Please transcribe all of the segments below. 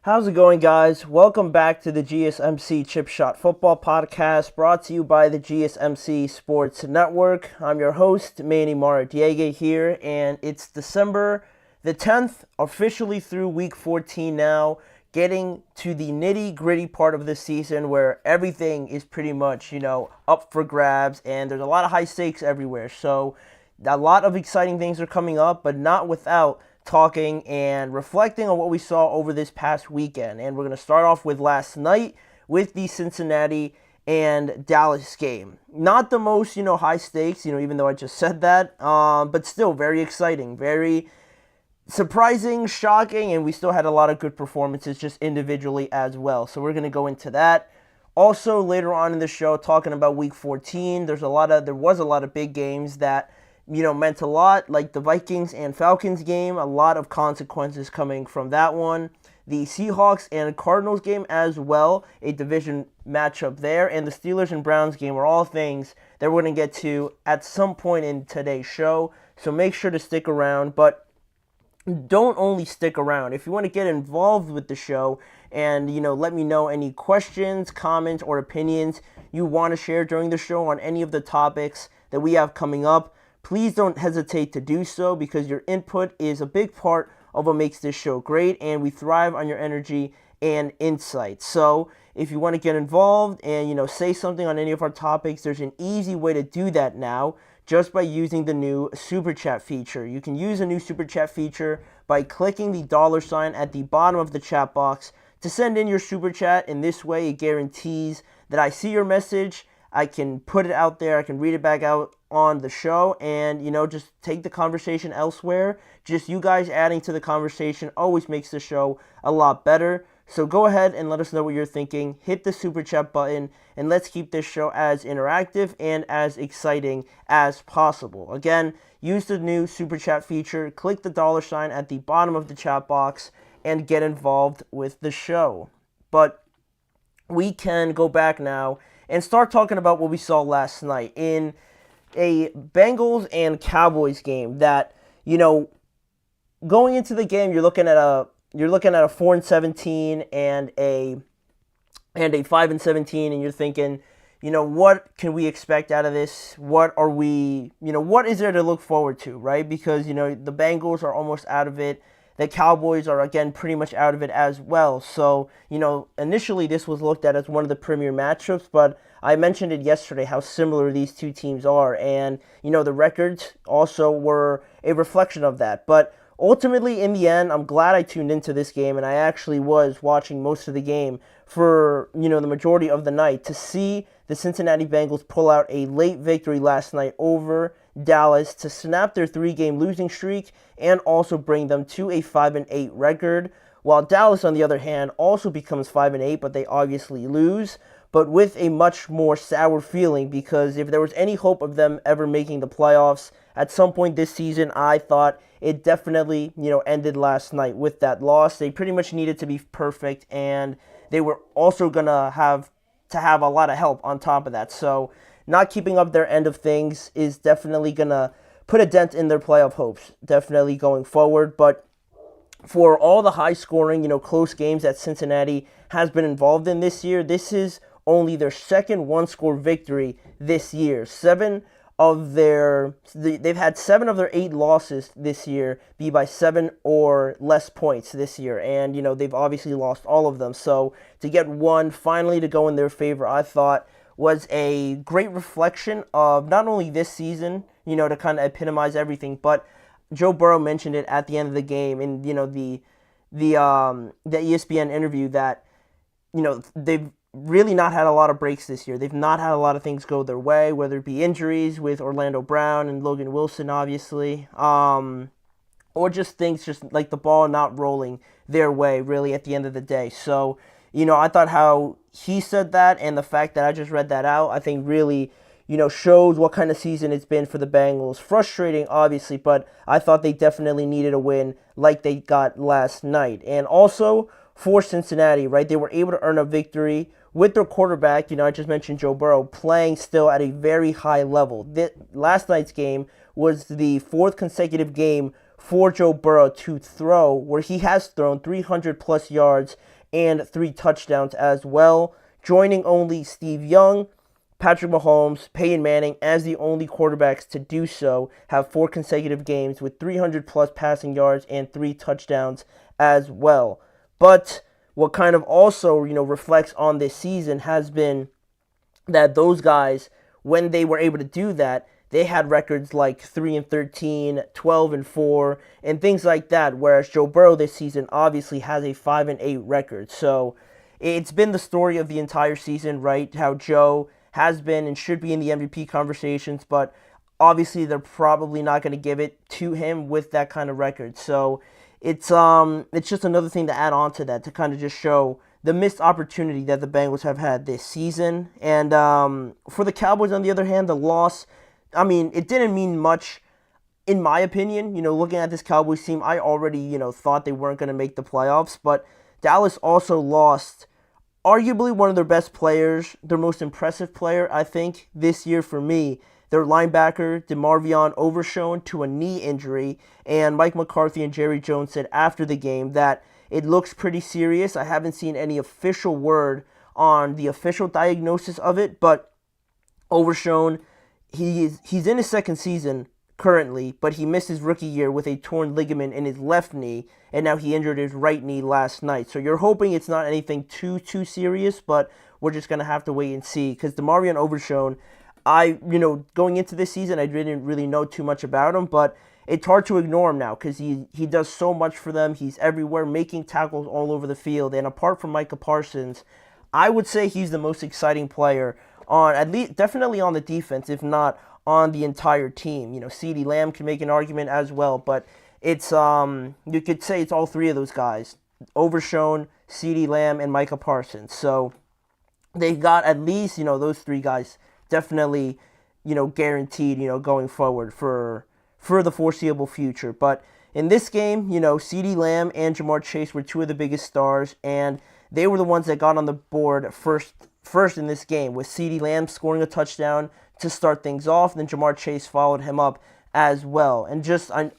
How's it going, guys? Welcome back to the GSMC Chip Shot Football Podcast, brought to you by the GSMC Sports Network. I'm your host, Manny Maradiega here, and it's December the 10th, officially through Week 14 now, getting to the nitty-gritty part of the season where everything is pretty much, up for grabs, and there's a lot of high stakes everywhere. So a lot of exciting things are coming up, but not without talking and reflecting on what we saw over this past weekend. And we're going to start off with last night with the Cincinnati and Dallas game. Not the most, high stakes, even though I just said that, but still very exciting, very surprising, shocking, and we still had a lot of good performances just individually as well. So we're going to go into that. Also, later on in the show, talking about Week 14, there was a lot of big games that meant a lot, like the Vikings and Falcons game. A lot of consequences coming from that one. The Seahawks and Cardinals game as well, a division matchup there. And the Steelers and Browns game are all things that we're going to get to at some point in today's show. So make sure to stick around. But don't only stick around. If you want to get involved with the show and, let me know any questions, comments, or opinions you want to share during the show on any of the topics that we have coming up, please don't hesitate to do so, because your input is a big part of what makes this show great, and we thrive on your energy and insight. So if you want to get involved and, say something on any of our topics, there's an easy way to do that now, just by using the new Super Chat feature. You can use a new Super Chat feature by clicking the $ at the bottom of the chat box to send in your Super Chat. In this way, it guarantees that I see your message, I can put it out there, I can read it back out on the show, and, just take the conversation elsewhere. Just you guys adding to the conversation always makes the show a lot better. So go ahead and let us know what you're thinking. Hit the Super Chat button, and let's keep this show as interactive and as exciting as possible. Again, use the new Super Chat feature, click the $ at the bottom of the chat box, and get involved with the show. But we can go back now and start talking about what we saw last night in a Bengals and Cowboys game that, going into the game, you're looking at a 4-17 and a 5-17, and you're thinking, what can we expect out of this? What is there to look forward to, right? Because, the Bengals are almost out of it. The Cowboys are, again, pretty much out of it as well. So, initially this was looked at as one of the premier matchups, but I mentioned it yesterday how similar these two teams are. And, the records also were a reflection of that. But ultimately, in the end, I'm glad I tuned into this game, and I actually was watching most of the game for, the majority of the night to see the Cincinnati Bengals pull out a late victory last night over Dallas to snap their 3-game losing streak and also bring them to a 5-8 record, while Dallas, on the other hand, also becomes 5-8, but they obviously lose, but with a much more sour feeling, because if there was any hope of them ever making the playoffs at some point this season, I thought it definitely, ended last night with that loss. They pretty much needed to be perfect, and they were also going to have a lot of help on top of that. So not keeping up their end of things is definitely going to put a dent in their playoff hopes, definitely going forward. But for all the high-scoring, close games that Cincinnati has been involved in this year, this is only their second one-score victory this year. They've had 7 of their 8 losses this year be by 7 or less points this year, and they've obviously lost all of them. So to get one finally to go in their favor, I thought was a great reflection of not only this season, to kind of epitomize everything, but Joe Burrow mentioned it at the end of the game in the ESPN interview that they've really not had a lot of breaks this year. They've not had a lot of things go their way, whether it be injuries with Orlando Brown and Logan Wilson, obviously, or just things just like the ball not rolling their way, really, at the end of the day. So, I thought how he said that and the fact that I just read that out, I think really, shows what kind of season it's been for the Bengals. Frustrating, obviously, but I thought they definitely needed a win like they got last night. And also, for Cincinnati, right, they were able to earn a victory with their quarterback, I just mentioned Joe Burrow, playing still at a very high level. Last night's game was the 4th consecutive game for Joe Burrow to throw, where he has thrown 300 plus yards and 3 touchdowns as well, joining only Steve Young, Patrick Mahomes, Peyton Manning as the only quarterbacks to do so, have 4 consecutive games with 300 plus passing yards and 3 touchdowns as well. But what kind of also, reflects on this season has been that those guys, when they were able to do that, they had records like 3-13, 12-4, and things like that. Whereas Joe Burrow this season obviously has a 5-8 record. So it's been the story of the entire season, right? How Joe has been and should be in the MVP conversations, but obviously they're probably not going to give it to him with that kind of record. So it's just another thing to add on to that, to kind of just show the missed opportunity that the Bengals have had this season. And for the Cowboys, on the other hand, the loss, it didn't mean much, in my opinion. Looking at this Cowboys team, I already, thought they weren't going to make the playoffs. But Dallas also lost arguably one of their best players, their most impressive player, I think, this year for me. Their linebacker, DeMarvion Overshown, to a knee injury. And Mike McCarthy and Jerry Jones said after the game that it looks pretty serious. I haven't seen any official word on the official diagnosis of it, but Overshown, he's in his second season currently, but he missed his rookie year with a torn ligament in his left knee, and now he injured his right knee last night. So you're hoping it's not anything too serious, but we're just going to have to wait and see, because DeMarvion Overshown, going into this season, I didn't really know too much about him, but it's hard to ignore him now because he does so much for them. He's everywhere, making tackles all over the field. And apart from Micah Parsons, I would say he's the most exciting player on, at least definitely on the defense, if not on the entire team. CeeDee Lamb can make an argument as well, but it's you could say it's all 3 of those guys: Overshown, CeeDee Lamb, and Micah Parsons. So they got at least those 3 guys definitely guaranteed going forward for the foreseeable future. But in this game, CeeDee Lamb and Jamar Chase were 2 of the biggest stars, and they were the ones that got on the board first in this game, with CeeDee Lamb scoring a touchdown to start things off, and then Jamar Chase followed him up as well. And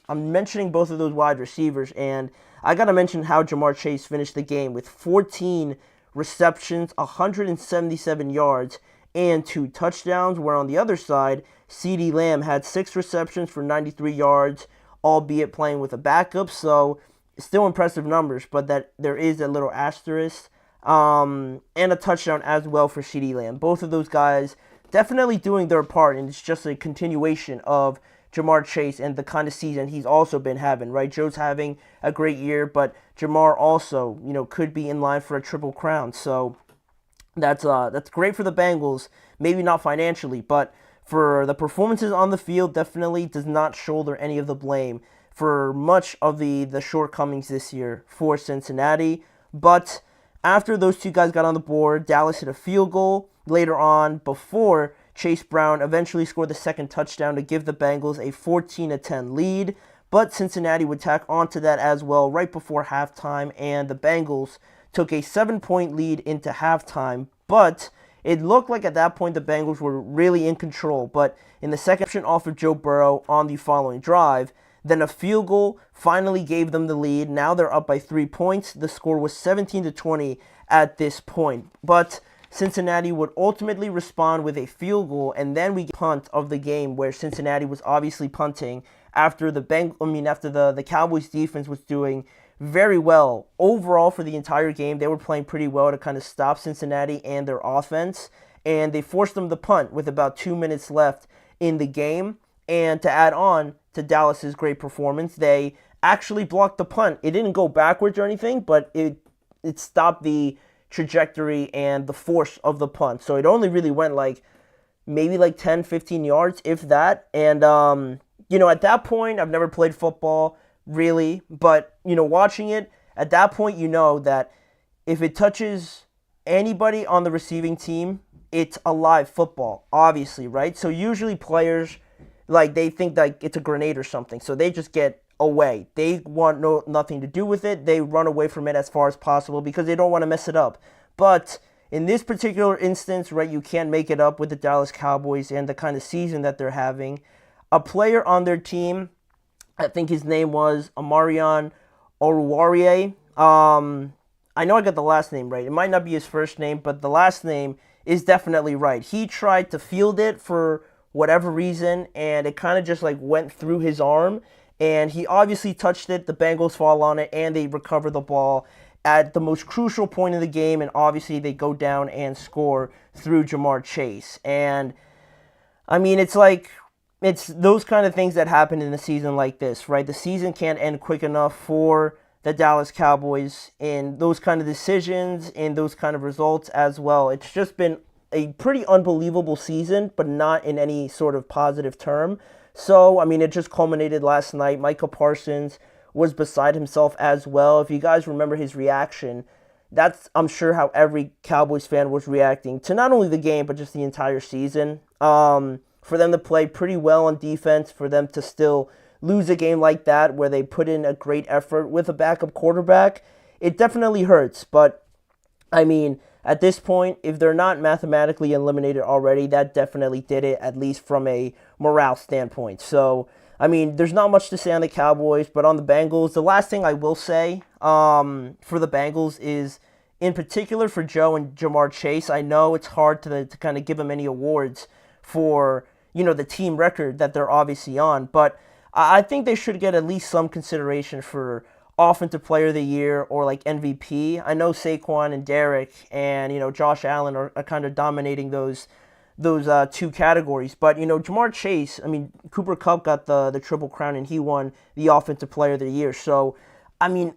I'm mentioning both of those wide receivers, and I got to mention how Jamar Chase finished the game with 14 receptions, 177 yards, and 2 touchdowns, where on the other side, CeeDee Lamb had 6 receptions for 93 yards, albeit playing with a backup, so still impressive numbers, but that there is a little asterisk, and a touchdown as well for CeeDee Lamb. Both of those guys definitely doing their part, and it's just a continuation of Jamar Chase and the kind of season he's also been having, right? Joe's having a great year, but Jamar also, could be in line for a triple crown, so that's great for the Bengals, maybe not financially, but for the performances on the field, definitely does not shoulder any of the blame for much of the shortcomings this year for Cincinnati. But after those 2 guys got on the board, Dallas hit a field goal later on before Chase Brown eventually scored the second touchdown to give the Bengals a 14-10 lead. But Cincinnati would tack onto that as well right before halftime, and the Bengals took a 7-point lead into halftime. But it looked like at that point the Bengals were really in control, but in the second option off of Joe Burrow on the following drive, then a field goal finally gave them the lead. Now they're up by 3 points. The score was 17-20 at this point. But Cincinnati would ultimately respond with a field goal, and then we get a punt of the game, where Cincinnati was obviously punting after the Cowboys defense was doing very well. Overall, for the entire game, they were playing pretty well to kind of stop Cincinnati and their offense, and they forced them to punt with about 2 minutes left in the game. And to add on to Dallas's great performance, they actually blocked the punt. It didn't go backwards or anything, but it stopped the trajectory and the force of the punt. So it only really went maybe 10, 15 yards, if that. And, at that point, I've never played football, really, but watching it at that point, that if it touches anybody on the receiving team, it's a live football, obviously, right? So usually players, they think it's a grenade or something, so they just get away. They want nothing to do with it. They run away from it as far as possible because they don't want to mess it up. But in this particular instance, right, you can't make it up with the Dallas Cowboys and the kind of season that they're having. A player on their team I think his name was Amarion Oruwariye. I know I got the last name right. It might not be his first name, but the last name is definitely right. He tried to field it for whatever reason, and it kind of just like went through his arm, and he obviously touched it. The Bengals fall on it, and they recover the ball at the most crucial point of the game, and obviously they go down and score through Jamar Chase. And I mean, it's those kind of things that happen in a season like this, right? The season can't end quick enough for the Dallas Cowboys in those kind of decisions and those kind of results as well. It's just been a pretty unbelievable season, but not in any sort of positive term. So, I mean, it just culminated last night. Micah Parsons was beside himself as well. If you guys remember his reaction, that's, I'm sure, how every Cowboys fan was reacting to not only the game, but just the entire season. For them to play pretty well on defense, for them to still lose a game like that where they put in a great effort with a backup quarterback, it definitely hurts. But, I mean, at this point, if they're not mathematically eliminated already, that definitely did it, at least from a morale standpoint. So, I mean, there's not much to say on the Cowboys, but on the Bengals, the last thing I will say for the Bengals is, in particular for Joe and Jamar Chase, I know it's hard to kind of give them any awards for, the team record that they're obviously on, but I think they should get at least some consideration for Offensive Player of the Year or like MVP. I know Saquon and Derek and Josh Allen are kind of dominating those two categories, but Jamar Chase, I mean, Cooper Kupp got the Triple Crown and he won the Offensive Player of the Year. So, I mean,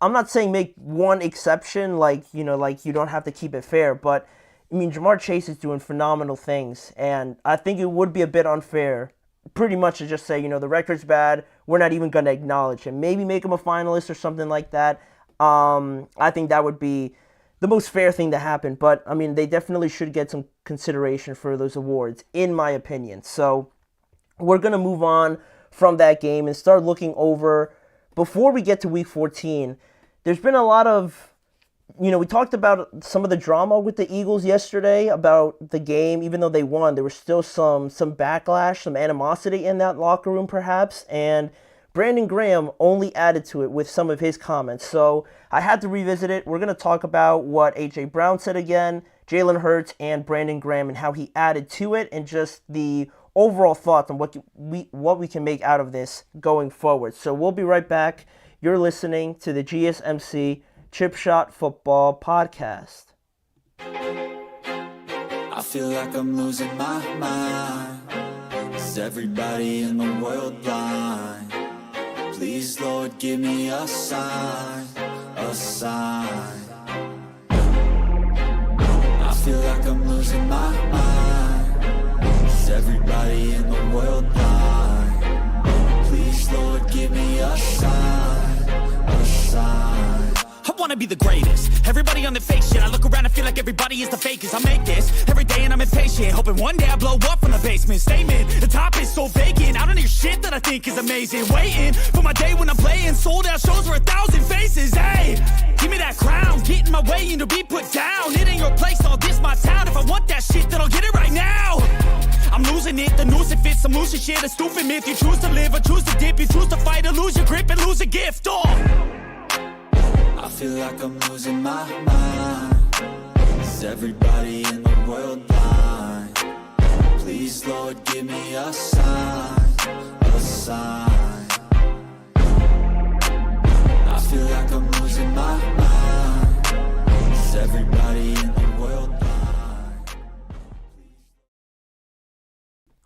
I'm not saying make one exception, like you don't have to keep it fair, but I mean, Jamar Chase is doing phenomenal things, and I think it would be a bit unfair pretty much to just say, the record's bad, we're not even going to acknowledge him. Maybe make him a finalist or something like that. I think that would be the most fair thing to happen. But, I mean, they definitely should get some consideration for those awards, in my opinion. So we're going to move on from that game and start looking over, before we get to Week 14, there's been a lot of, we talked about some of the drama with the Eagles yesterday about the game. Even though they won, there was still some backlash, some animosity in that locker room perhaps, and Brandon Graham only added to it with some of his comments. So I had to revisit it. We're going to talk about what A.J. Brown said again, Jalen Hurts, and Brandon Graham, and how he added to it, and just the overall thoughts on what we can make out of this going forward. So we'll be right back. You're listening to the GSMC Chip Shot Football Podcast. I feel like I'm losing my mind. Is everybody in the world blind? Please, Lord, give me a sign, a sign. I feel like I'm losing my mind. Is everybody in the world blind? Please, Lord, give me a sign, a sign. I wanna be the greatest. Everybody on the fake shit. I look around and feel like everybody is the fakest. I make this every day and I'm impatient, hoping one day I blow up from the basement. Statement, the top is so vacant. I don't hear shit that I think is amazing. Waiting for my day when I'm playing sold out shows for 1,000 faces. Hey, give me that crown, get in my way and to be put down. It ain't your place, all this my town. If I want that shit, then I'll get it right now. I'm losing it, the noose it fits. I'm losing shit, a stupid myth. You choose to live or choose to dip. You choose to fight or lose your grip and lose a gift. I feel like I'm losing my mind. Is everybody in the world blind? Please, Lord, give me a sign, a sign. I feel like I'm losing my mind. Is everybody in the world blind?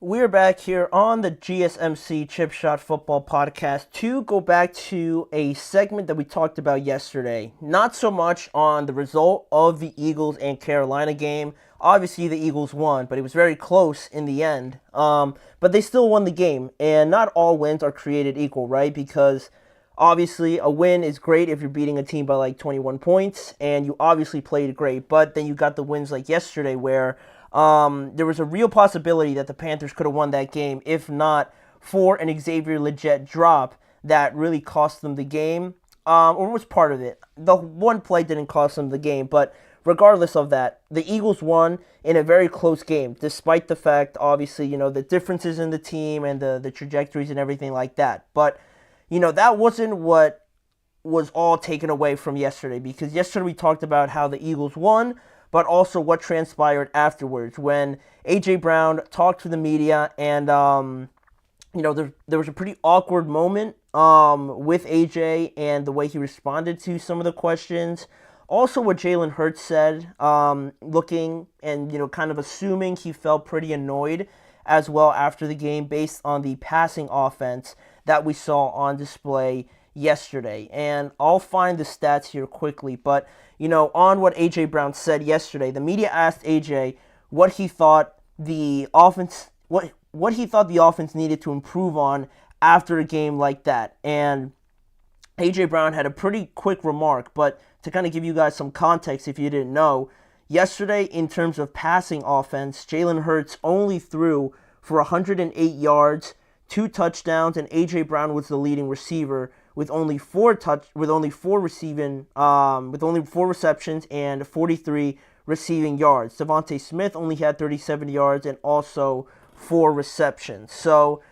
We're back here on the GSMC Chip Shot Football Podcast to go back to a segment that we talked about yesterday. Not so much on the result of the Eagles and Carolina game. Obviously, the Eagles won, but it was very close in the end. But they still won the game, and not all wins are created equal, right? Because obviously, a win is great if you're beating a team by like 21 points, and you obviously played great. But then you got the wins like yesterday where there was a real possibility that the Panthers could have won that game if not for an Xavier Legette drop that really cost them the game, or was part of it. The one play didn't cost them the game, but regardless of that, the Eagles won in a very close game, despite the fact, obviously, the differences in the team and the trajectories and everything like that. But, that wasn't what was all taken away from yesterday, because yesterday we talked about how the Eagles won, but also what transpired afterwards when A.J. Brown talked to the media, and, there was a pretty awkward moment with A.J. and the way he responded to some of the questions. Also, what Jalen Hurts said, looking and, kind of assuming he felt pretty annoyed as well after the game based on the passing offense that we saw on display yesterday. And I'll find the stats here quickly, but, on what A.J. Brown said yesterday, the media asked A.J. what he thought the offense needed to improve on after a game like that. And A.J. Brown had a pretty quick remark, but to kind of give you guys some context if you didn't know, yesterday in terms of passing offense, Jalen Hurts only threw for 108 yards, 2 touchdowns, and A.J. Brown was the leading receiver with only 4 receptions and 43 receiving yards. Devontae Smith only had 37 yards and also 4 receptions. So,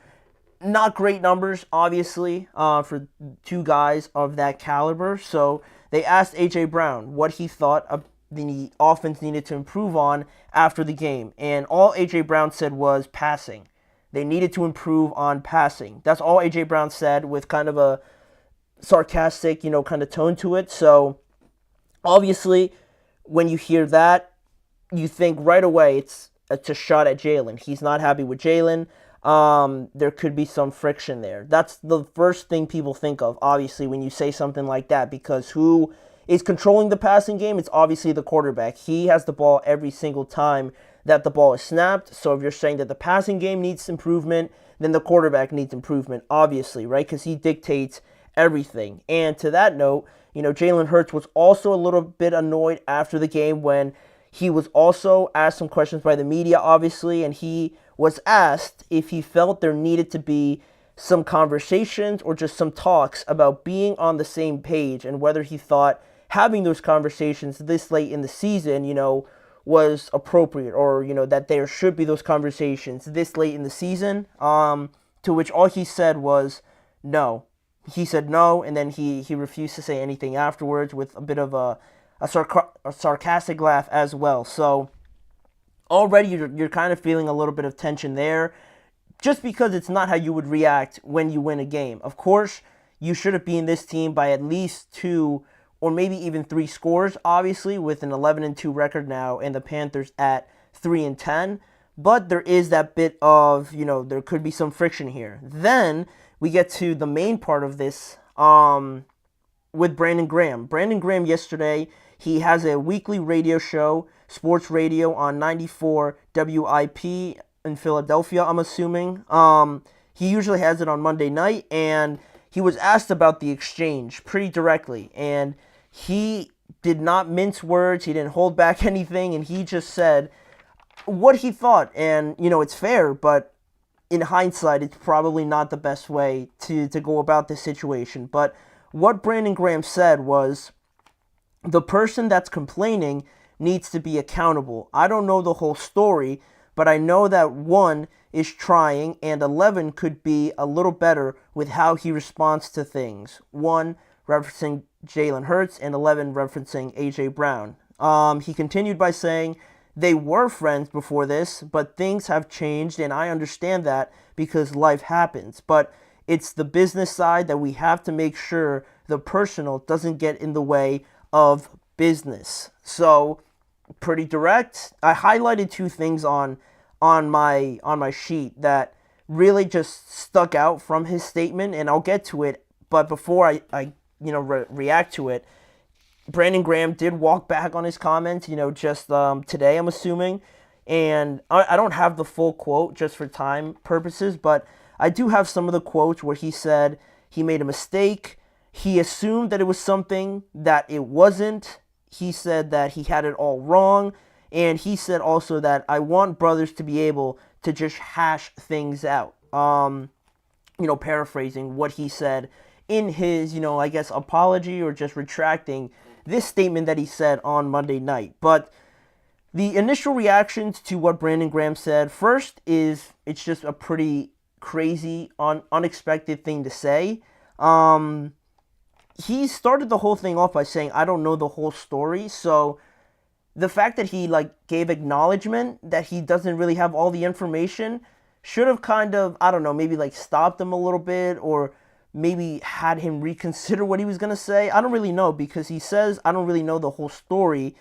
not great numbers, obviously, for 2 guys of that caliber. So, they asked A.J. Brown what he thought the offense needed to improve on after the game. And all A.J. Brown said was passing. They needed to improve on passing. That's all A.J. Brown said, with kind of a sarcastic, kind of tone to it. So, obviously, when you hear that, you think right away it's a shot at Jalen. He's not happy with Jalen. There could be some friction there. That's the first thing people think of, obviously, when you say something like that, because who is controlling the passing game? It's obviously the quarterback. He has the ball every single time that the ball is snapped. So if you're saying that the passing game needs improvement, then the quarterback needs improvement, obviously, right? Because he dictates everything. And to that note, Jalen Hurts was also a little bit annoyed after the game when he was also asked some questions by the media, obviously, and he was asked if he felt there needed to be some conversations or just some talks about being on the same page, and whether he thought having those conversations this late in the season, was appropriate, or, that there should be those conversations this late in the season, to which all he said was no. He said no, and then he refused to say anything afterwards, with a bit of a sarcastic laugh as well. So already you're kind of feeling a little bit of tension there, just because it's not how you would react when you win a game. Of course, you should have beaten this team by at least 2 or maybe even 3 scores, obviously, with an 11-2 record now, and the Panthers at 3-10. But there is that bit of, there could be some friction here. Then we get to the main part of this with Brandon Graham. Brandon Graham yesterday, he has a weekly radio show, sports radio, on 94 WIP in Philadelphia, I'm assuming. He usually has it on Monday night, and he was asked about the exchange pretty directly, and he did not mince words, he didn't hold back anything, and he just said what he thought. And, it's fair, but in hindsight, it's probably not the best way to go about this situation. But what Brandon Graham said was, the person that's complaining needs to be accountable. I don't know the whole story, but I know that 1 is trying, and 11 could be a little better with how he responds to things. 1 referencing Jalen Hurts, and 11 referencing A.J. Brown. He continued by saying, they were friends before this, but things have changed, and I understand that because life happens. But it's the business side that we have to make sure the personal doesn't get in the way of business. So, pretty direct. I highlighted 2 things on my sheet that really just stuck out from his statement, and I'll get to it. But before I react to it, Brandon Graham did walk back on his comments, just today, I'm assuming. And I don't have the full quote just for time purposes, but I do have some of the quotes where he said he made a mistake. He assumed that it was something that it wasn't. He said that he had it all wrong. And he said also that I want brothers to be able to just hash things out. Paraphrasing what he said in his, apology, or just retracting this statement that he said on Monday night. But the initial reactions to what Brandon Graham said, first is it's just a pretty crazy, unexpected thing to say. He started the whole thing off by saying, I don't know the whole story. So the fact that he gave acknowledgement that he doesn't really have all the information should have kind of, I don't know, maybe stopped him a little bit, or maybe had him reconsider what he was going to say. I don't really know, because he says, I don't really know the whole story,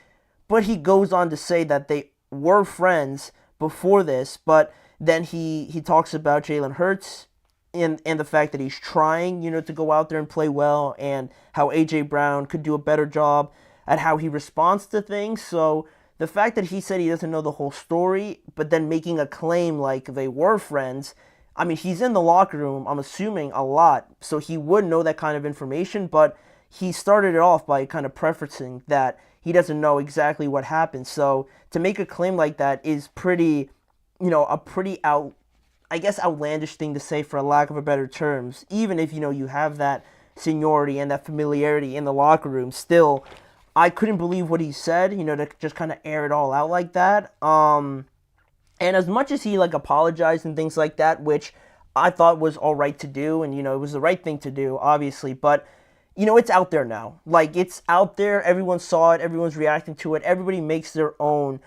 but he goes on to say that they were friends before this. But then he talks about Jalen Hurts and the fact that he's trying, to go out there and play well, and how A.J. Brown could do a better job at how he responds to things. So the fact that he said he doesn't know the whole story, but then making a claim like they were friends, I mean, he's in the locker room, I'm assuming, a lot, so he would know that kind of information, but he started it off by kind of prefacing that he doesn't know exactly what happened. So to make a claim like that is pretty, a pretty outlandish thing to say, for a lack of a better terms. Even if, you have that seniority and that familiarity in the locker room, still, I couldn't believe what he said, to just kind of air it all out like that. And as much as he apologized and things like that, which I thought was all right to do, and it was the right thing to do, obviously, but it's out there now. It's out there. Everyone saw it. Everyone's reacting to it. Everybody makes their own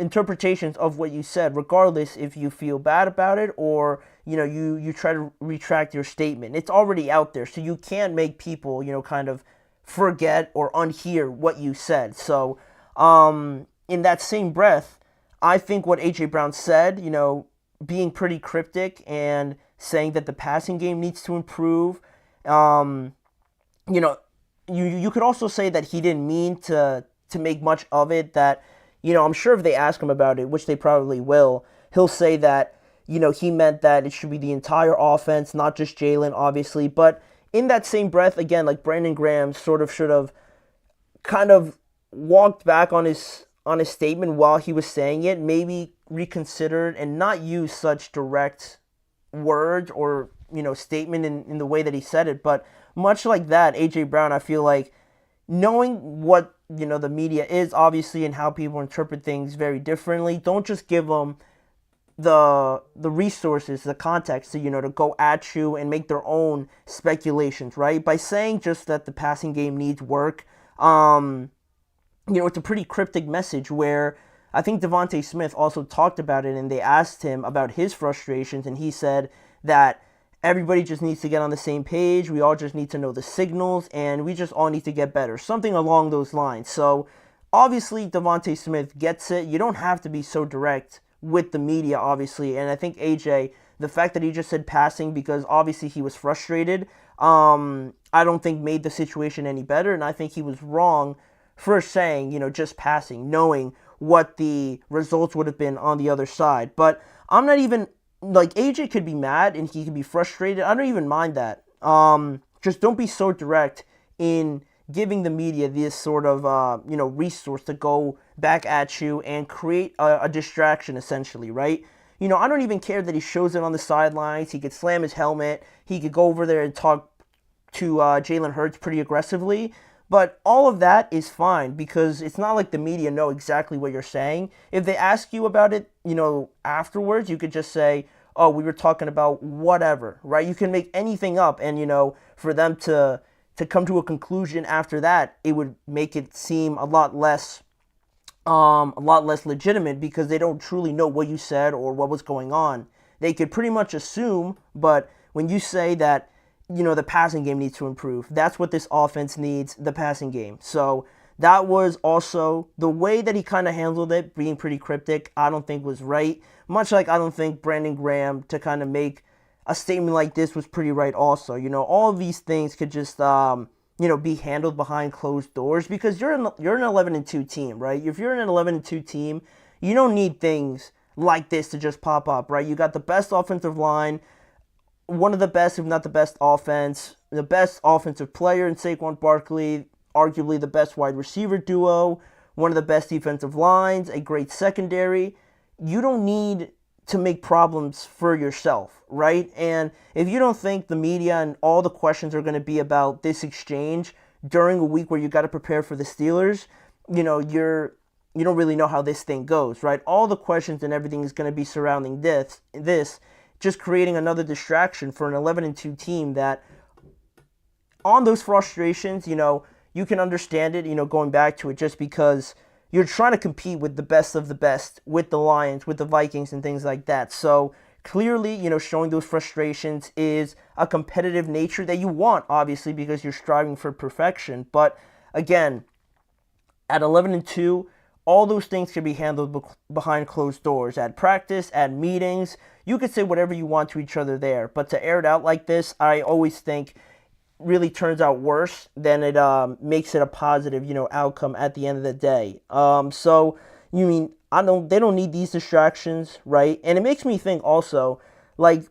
interpretations of what you said, regardless if you feel bad about it or you try to retract your statement. It's already out there, so you can't make people kind of forget or unhear what you said. So in that same breath, I think what A.J. Brown said, being pretty cryptic and saying that the passing game needs to improve, you could also say that he didn't mean to make much of it, that, I'm sure if they ask him about it, which they probably will, he'll say that, he meant that it should be the entire offense, not just Jalen, obviously. But in that same breath, again, Brandon Graham sort of should have kind of walked back on his statement while he was saying it, maybe reconsidered and not use such direct words or, statement in the way that he said it. But much like that, A.J. Brown, I feel like, knowing what, the media is, obviously, and how people interpret things very differently, don't just give them the resources, the context to, to go at you and make their own speculations, right? By saying just that the passing game needs work, it's a pretty cryptic message, where I think Devontae Smith also talked about it, and they asked him about his frustrations, and he said that everybody just needs to get on the same page. We all just need to know the signals, and we just all need to get better. Something along those lines. So, obviously, Devontae Smith gets it. You don't have to be so direct with the media, obviously. And I think AJ, the fact that he just said passing because obviously he was frustrated, I don't think made the situation any better. And I think he was wrong for saying, just passing, knowing what the results would have been on the other side. But I'm not even... AJ could be mad and he could be frustrated. I don't even mind that. Just don't be so direct in giving the media this sort of, resource to go back at you and create a distraction, essentially, right? I don't even care that he shows it on the sidelines. He could slam his helmet. He could go over there and talk to Jalen Hurts pretty aggressively. But all of that is fine, because it's not like the media know exactly what you're saying. If they ask you about it, afterwards, you could just say, oh, we were talking about whatever, right? You can make anything up, and, for them to come to a conclusion after that, it would make it seem a lot less legitimate, because they don't truly know what you said or what was going on. They could pretty much assume, but when you say that, the passing game needs to improve. That's what this offense needs, the passing game. So that was also the way that he kind of handled it, being pretty cryptic, I don't think was right. Much like I don't think Brandon Graham to kind of make a statement like this was pretty right also. All of these things could just, be handled behind closed doors, because you're an 11-2 team, right? If you're an 11-2 team, you don't need things like this to just pop up, right? You got the best offensive line, one of the best, if not the best offense, the best offensive player in Saquon Barkley, arguably the best wide receiver duo, one of the best defensive lines, a great secondary. You don't need to make problems for yourself, right? And if you don't think the media and all the questions are going to be about this exchange, during a week where you got to prepare for the Steelers, you don't really know how this thing goes, right? All the questions and everything is going to be surrounding this, just creating another distraction for an 11-2 team that, on those frustrations, you can understand it, going back to it, just because you're trying to compete with the best of the best, with the Lions, with the Vikings, and things like that. So clearly, showing those frustrations is a competitive nature that you want, obviously, because you're striving for perfection. But again, at 11-2, all those things can be handled behind closed doors, at practice, at meetings. You could say whatever you want to each other there, but to air it out like this, I always think really turns out worse than it makes it a positive, outcome at the end of the day. So you mean they don't need these distractions, right? And it makes me think also, like,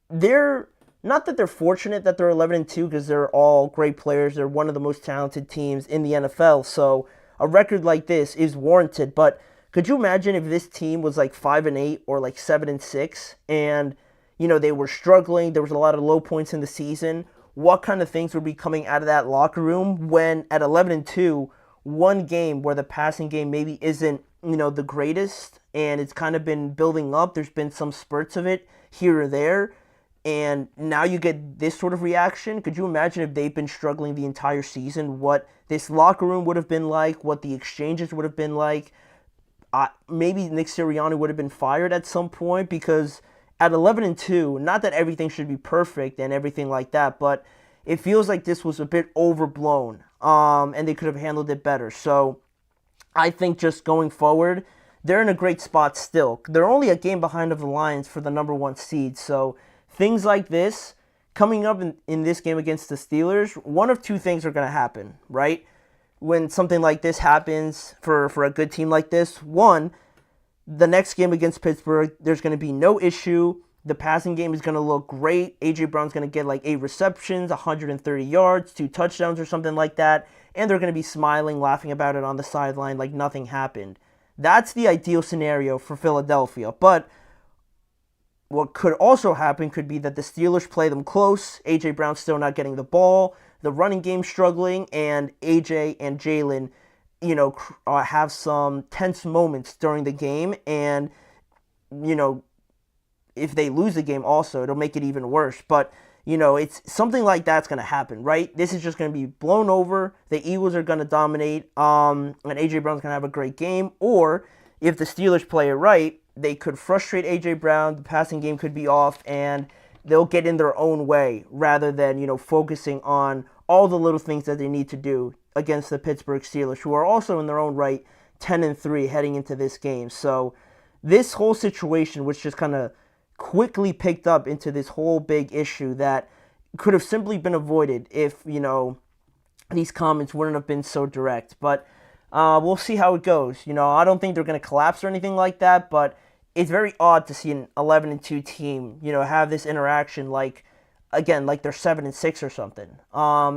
they're not that they're fortunate that they're 11-2 because they're all great players. They're one of the most talented teams in the NFL. So a record like this is warranted. But could you imagine if this team was like 5-8 or like 7-6 and they were struggling? There was a lot of low points in the season. What kind of things would be coming out of that locker room when at 11-2, one game where the passing game maybe isn't, the greatest, and it's kind of been building up. There's been some spurts of it here or there, and now you get this sort of reaction. Could you imagine if they've been struggling the entire season, what this locker room would have been like, what the exchanges would have been like? Maybe Nick Sirianni would have been fired at some point, because at 11-2, not that everything should be perfect and everything like that, but it feels like this was a bit overblown, and they could have handled it better. So I think just going forward, they're in a great spot still. They're only a game behind of the Lions for the number 1 seed. So things like this, coming up in this game against the Steelers, one of two things are going to happen, right? When something like this happens for a good team like this, one, the next game against Pittsburgh, there's going to be no issue. The passing game is going to look great. A.J. Brown's going to get like 8 receptions, 130 yards, 2 touchdowns or something like that. And they're going to be smiling, laughing about it on the sideline like nothing happened. That's the ideal scenario for Philadelphia. But what could also happen could be that the Steelers play them close. A.J. Brown's still not getting the ball. The running game struggling. And A.J. and Jalen, have some tense moments during the game. And, if they lose the game also, it'll make it even worse. But, it's something like that's going to happen, right? This is just going to be blown over. The Eagles are going to dominate, and A.J. Brown's going to have a great game. Or if the Steelers play it right, they could frustrate A.J. Brown. The passing game could be off, and they'll get in their own way rather than, focusing on all the little things that they need to do against the Pittsburgh Steelers, who are also in their own right 10-3 heading into this game. So this whole situation, which just kind of quickly picked up into this whole big issue that could have simply been avoided if, these comments wouldn't have been so direct. But we'll see how it goes. I don't think they're going to collapse or anything like that, but it's very odd to see an 11-2 team, have this interaction like they're 7-6 or something.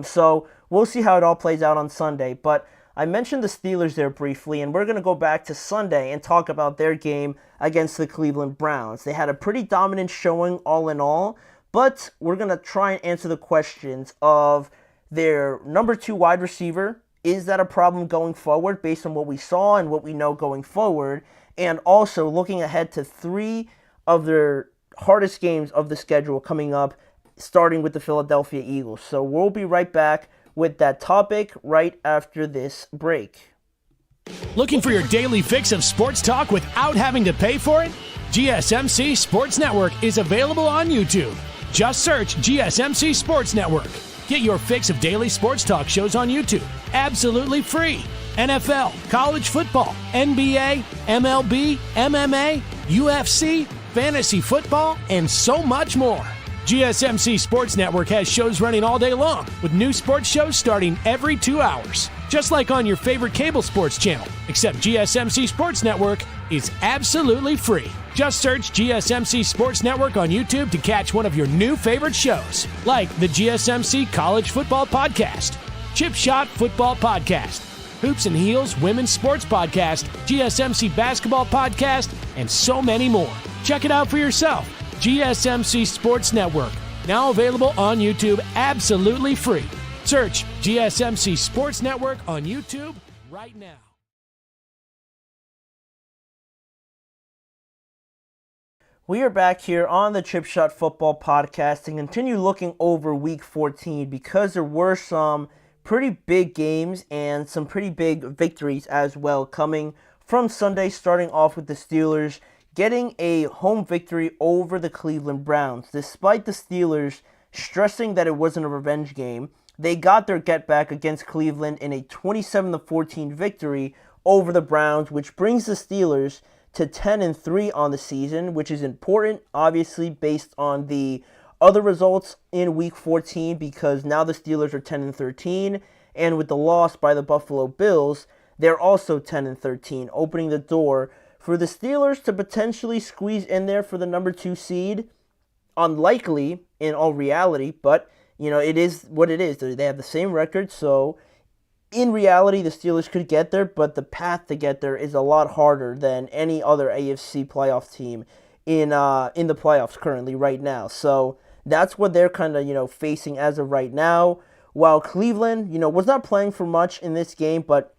So we'll see how it all plays out on Sunday. But I mentioned the Steelers there briefly, and we're going to go back to Sunday and talk about their game against the Cleveland Browns. They had a pretty dominant showing all in all, but we're going to try and answer the questions of their number 2 wide receiver. Is that a problem going forward based on what we saw and what we know going forward? And also looking ahead to 3 of their hardest games of the schedule coming up, starting with the Philadelphia Eagles. So we'll be right back with that topic right after this break. Looking for your daily fix of sports talk without having to pay for it? GSMC Sports Network is available on YouTube. Just search GSMC Sports Network. Get your fix of daily sports talk shows on YouTube, absolutely free. NFL, college football, NBA, MLB, MMA, UFC, fantasy football, and so much more. GSMC Sports Network has shows running all day long, with new sports shows starting every 2 hours. Just like on your favorite cable sports channel, except GSMC Sports Network is absolutely free. Just search GSMC Sports Network on YouTube to catch one of your new favorite shows, like the GSMC College Football Podcast, Chip Shot Football Podcast, Hoops and Heels Women's Sports Podcast, GSMC Basketball Podcast, and so many more. Check it out for yourself. GSMC Sports Network, now available on YouTube absolutely free. Search GSMC Sports Network on YouTube right now. We are back here on the Chip Shot Football Podcast and continue looking over Week 14 because there were some pretty big games and some pretty big victories as well coming from Sunday, starting off with the Steelers getting a home victory over the Cleveland Browns. Despite the Steelers stressing that it wasn't a revenge game, they got their get back against Cleveland in a 27-14 victory over the Browns, which brings the Steelers to 10-3 on the season, which is important, obviously, based on the other results in Week 14, because now the Steelers are 10-13, and with the loss by the Buffalo Bills, they're also 10-13, opening the door for the Steelers to potentially squeeze in there for the number 2 seed. Unlikely in all reality, but it is what it is. They have the same record, so in reality, the Steelers could get there, but the path to get there is a lot harder than any other AFC playoff team in the playoffs currently right now. So that's what they're kind of facing as of right now. While Cleveland was not playing for much in this game, but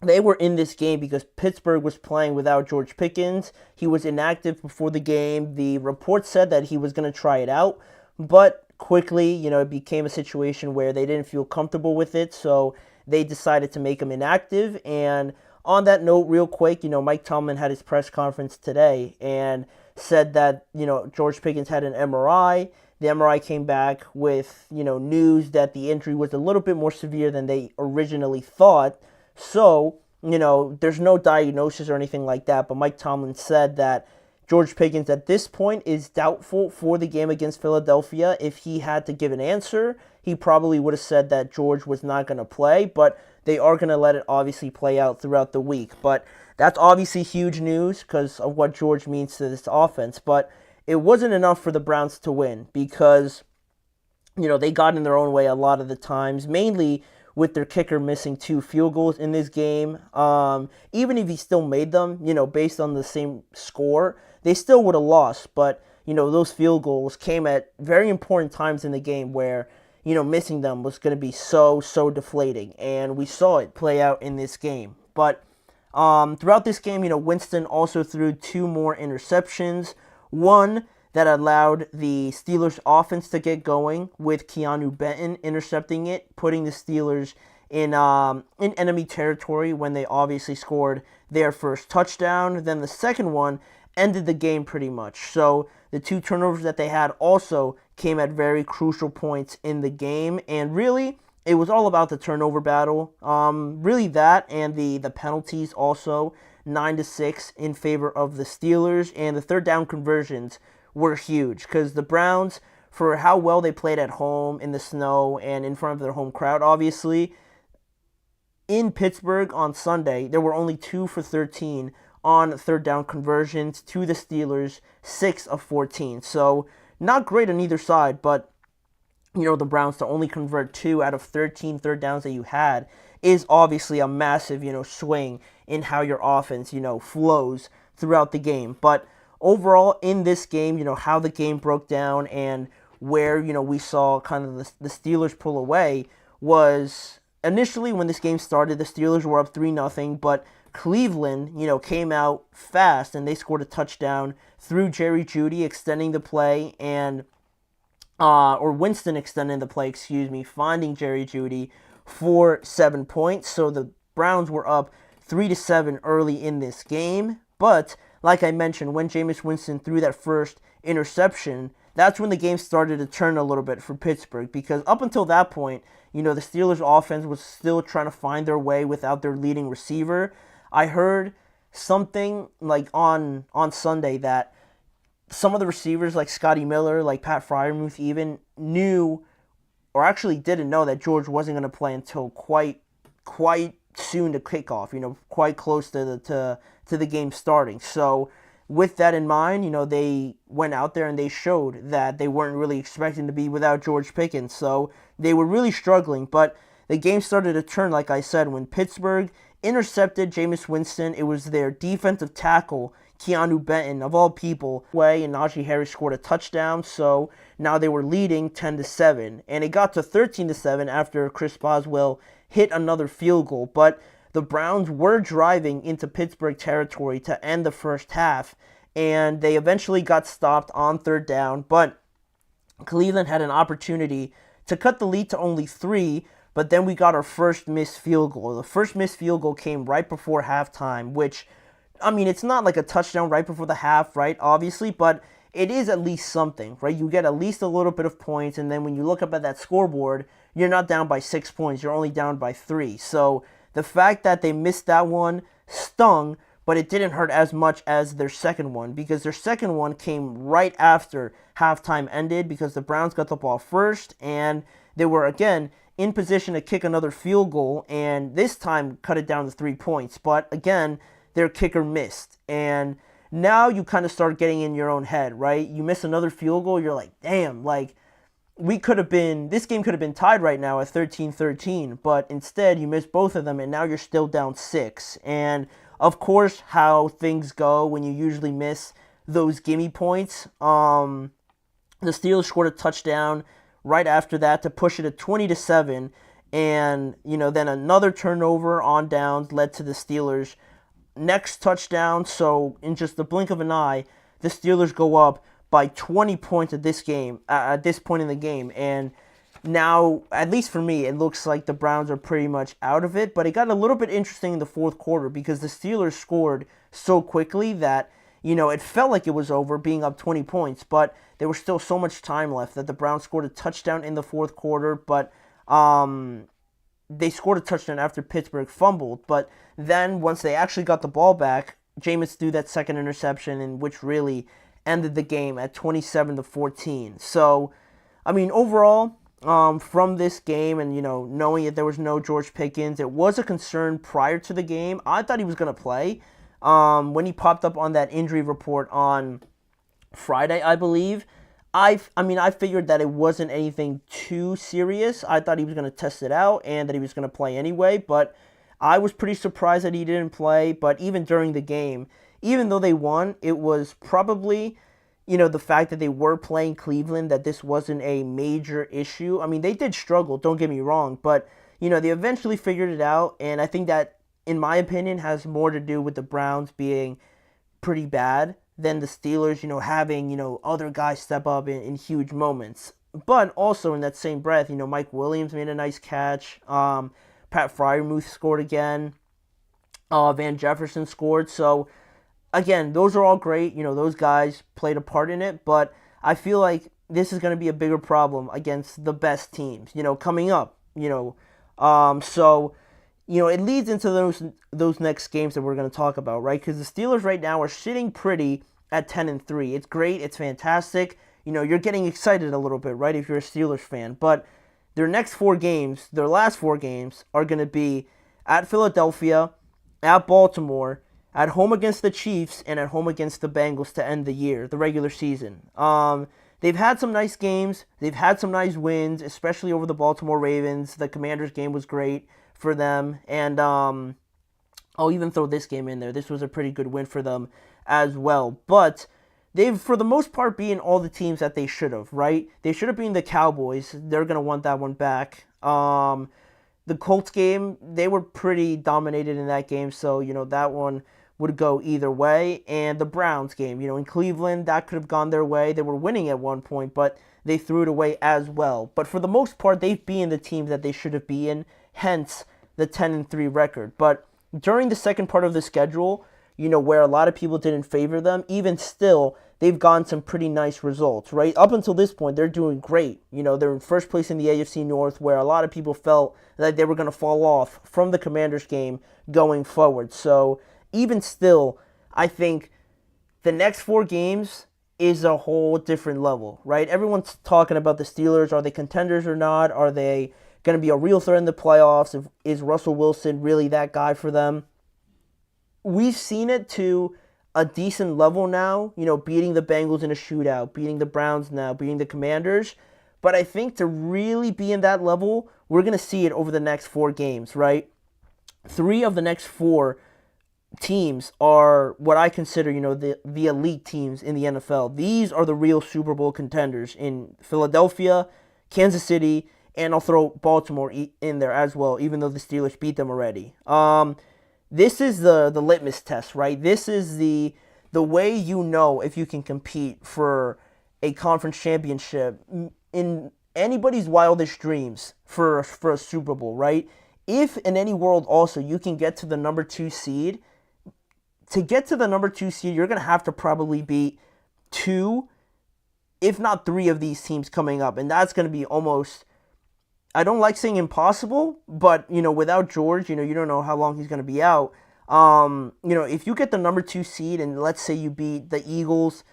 they were in this game because Pittsburgh was playing without George Pickens. He was inactive before the game. The report said that he was going to try it out, but quickly, it became a situation where they didn't feel comfortable with it, so they decided to make him inactive. And on that note, real quick, Mike Tomlin had his press conference today and said that, George Pickens had an MRI. The MRI came back with, news that the injury was a little bit more severe than they originally thought. So, there's no diagnosis or anything like that, but Mike Tomlin said that George Pickens at this point is doubtful for the game against Philadelphia. If he had to give an answer, he probably would have said that George was not going to play, but they are going to let it obviously play out throughout the week. But that's obviously huge news because of what George means to this offense. But it wasn't enough for the Browns to win because, they got in their own way a lot of the times, mainly with their kicker missing 2 field goals in this game. Even if he still made them, based on the same score, they still would have lost. But, those field goals came at very important times in the game where, missing them was going to be so deflating. And we saw it play out in this game. But throughout this game, Winston also threw 2 more interceptions. One that allowed the Steelers offense to get going with Keanu Benton intercepting it, putting the Steelers in enemy territory when they obviously scored their first touchdown. Then the second one ended the game pretty much. So the 2 turnovers that they had also came at very crucial points in the game. And really, it was all about the turnover battle. Really that and the penalties also, 9-6 in favor of the Steelers. And the third down conversions were huge because the Browns, for how well they played at home in the snow and in front of their home crowd, obviously, in Pittsburgh on Sunday, there were only 2 for 13 on third down conversions to the Steelers, 6 of 14. So not great on either side, but the Browns to only convert 2 out of 13 third downs that you had is obviously a massive, swing in how your offense, flows throughout the game. But overall, in this game, how the game broke down and where, we saw kind of the Steelers pull away was initially when this game started, the Steelers were up 3-0, but Cleveland, came out fast and they scored a touchdown through Jerry Jeudy extending the play or Winston extending the play, finding Jerry Jeudy for 7 points. So the Browns were up 3-7 early in this game, but like I mentioned, when Jameis Winston threw that first interception, that's when the game started to turn a little bit for Pittsburgh, because up until that point, the Steelers' offense was still trying to find their way without their leading receiver. I heard something like on Sunday that some of the receivers like Scotty Miller, like Pat Freiermuth even, knew or actually didn't know that George wasn't going to play until quite soon to kickoff, quite close to the game starting. So with that in mind, they went out there and they showed that they weren't really expecting to be without George Pickens. So they were really struggling, but the game started to turn, like I said, when Pittsburgh intercepted Jameis Winston. It was their defensive tackle, Keanu Benton, of all people, and Najee Harris scored a touchdown, so now they were leading 10-7, and it got to 13-7 after Chris Boswell hit another field goal, but the Browns were driving into Pittsburgh territory to end the first half, and they eventually got stopped on third down, but Cleveland had an opportunity to cut the lead to only 3, but then we got our first missed field goal. The first missed field goal came right before halftime, which, I mean, it's not like a touchdown right before the half, right, obviously, but it is at least something, right? You get at least a little bit of points, and then when you look up at that scoreboard, you're not down by 6 points, you're only down by 3. So the fact that they missed that one stung, but it didn't hurt as much as their second one, because their second one came right after halftime ended, because the Browns got the ball first, and they were, again, in position to kick another field goal, and this time cut it down to 3 points. But again, their kicker missed, and now you kind of start getting in your own head, right? You miss another field goal, you're like, damn, like, this game could have been tied right now at 13-13, but instead you missed both of them, and now you're still down 6. And of course, how things go when you usually miss those gimme points. The Steelers scored a touchdown right after that to push it at 20-7, and then another turnover on downs led to the Steelers' next touchdown. So in just the blink of an eye, the Steelers go up by 20 points at this point in the game, and now, at least for me, it looks like the Browns are pretty much out of it, but it got a little bit interesting in the fourth quarter because the Steelers scored so quickly that, it felt like it was over being up 20 points, but there was still so much time left that the Browns scored a touchdown in the fourth quarter, but they scored a touchdown after Pittsburgh fumbled, but then once they actually got the ball back, Jameis threw that second interception, in which really ended the game at 27-14. So, I mean, overall, from this game and, knowing that there was no George Pickens, it was a concern prior to the game. I thought he was going to play. When he popped up on that injury report on Friday, I believe, I figured that it wasn't anything too serious. I thought he was going to test it out and that he was going to play anyway, but I was pretty surprised that he didn't play. But even during the game, even though they won, it was probably, the fact that they were playing Cleveland, that this wasn't a major issue. I mean, they did struggle, don't get me wrong, but, they eventually figured it out, and I think that, in my opinion, has more to do with the Browns being pretty bad than the Steelers, having, other guys step up in huge moments. But also in that same breath, Mike Williams made a nice catch, Pat Freiermuth scored again, Van Jefferson scored, so again, those are all great. Those guys played a part in it, but I feel like this is going to be a bigger problem against the best teams, coming up, So, it leads into those next games that we're going to talk about, right? Because the Steelers right now are sitting pretty at 10-3. It's great. It's fantastic. You're getting excited a little bit, right, if you're a Steelers fan. But their last 4 games, are going to be at Philadelphia, at Baltimore, at home against the Chiefs, and at home against the Bengals to end the year, the regular season. They've had some nice games. They've had some nice wins, especially over the Baltimore Ravens. The Commanders game was great for them. And I'll even throw this game in there. This was a pretty good win for them as well. But they've, for the most part, beaten all the teams that they should have, right? They should have beaten the Cowboys. They're going to want that one back. The Colts game, they were pretty dominated in that game, so, that one would go either way. And the Browns game, in Cleveland, that could have gone their way. They were winning at one point, but they threw it away as well. But for the most part, they've beaten the teams that they should have beaten, hence the 10-3 record. But during the second part of the schedule, where a lot of people didn't favor them, even still, they've gotten some pretty nice results, right? Up until this point, they're doing great. They're in first place in the AFC North, where a lot of people felt that they were going to fall off from the Commanders game going forward. So even still, I think the next 4 games is a whole different level, right? Everyone's talking about the Steelers. Are they contenders or not? Are they going to be a real threat in the playoffs? Is Russell Wilson really that guy for them? We've seen it to a decent level now, beating the Bengals in a shootout, beating the Browns now, beating the Commanders. But I think to really be in that level, we're going to see it over the next 4 games, right? 3 of the next 4 teams are what I consider, the elite teams in the NFL. These are the real Super Bowl contenders in Philadelphia, Kansas City, and I'll throw Baltimore in there as well, even though the Steelers beat them already. This is the litmus test, right? This is the way you know if you can compete for a conference championship in anybody's wildest dreams for a Super Bowl, right? If in any world also you can get to the number 2 seed, to get to the number 2 seed, you're going to have to probably beat 2, if not 3 of these teams coming up. And that's going to be almost, I don't like saying impossible, but, without George, you don't know how long he's going to be out. If you get the number 2 seed and let's say you beat the Eagles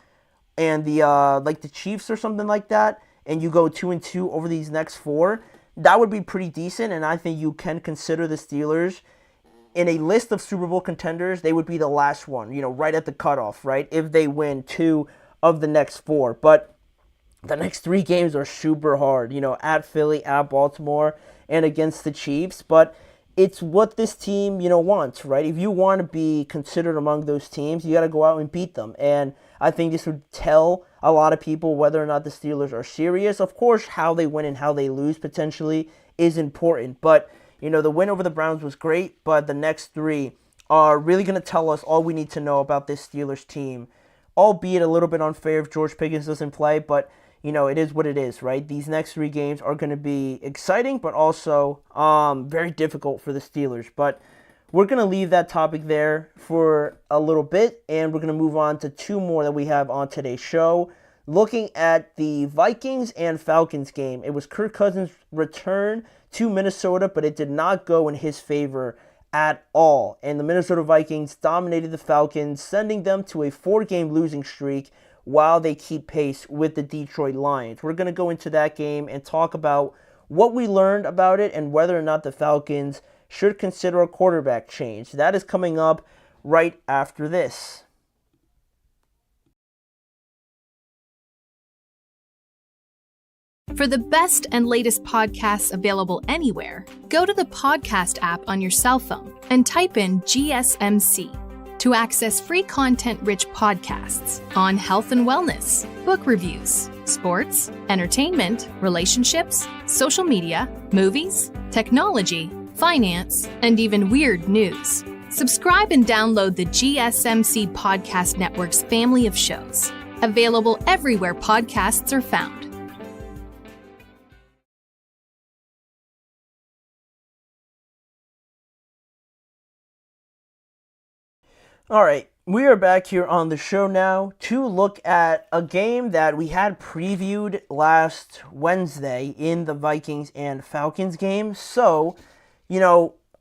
and the Chiefs or something like that, and you go 2-2 over these next 4, that would be pretty decent. And I think you can consider the Steelers in a list of Super Bowl contenders. They would be the last one, right at the cutoff, right? If they win 2 of the next 4. But the next 3 games are super hard, at Philly, at Baltimore, and against the Chiefs. But it's what this team, wants, right? If you want to be considered among those teams, you got to go out and beat them. And I think this would tell a lot of people whether or not the Steelers are serious. Of course, how they win and how they lose potentially is important. But, the win over the Browns was great, but the next 3 are really going to tell us all we need to know about this Steelers team. Albeit a little bit unfair if George Pickens doesn't play, but it is what it is, right? These next 3 games are going to be exciting, but also very difficult for the Steelers. But we're going to leave that topic there for a little bit, and we're going to move on to 2 more that we have on today's show. Looking at the Vikings and Falcons game, it was Kirk Cousins' return to Minnesota, but it did not go in his favor at all. And the Minnesota Vikings dominated the Falcons, sending them to a 4-game losing streak while they keep pace with the Detroit Lions. We're going to go into that game and talk about what we learned about it and whether or not the Falcons should consider a quarterback change. That is coming up right after this. For the best and latest podcasts available anywhere, go to the podcast app on your cell phone and type in GSMC to access free content-rich podcasts on health and wellness, book reviews, sports, entertainment, relationships, social media, movies, technology, finance, and even weird news. Subscribe and download the GSMC Podcast Network's family of shows, available everywhere podcasts are found. All right, we are back here on the show now to look at a game that we had previewed last Wednesday in the Vikings and Falcons game. So,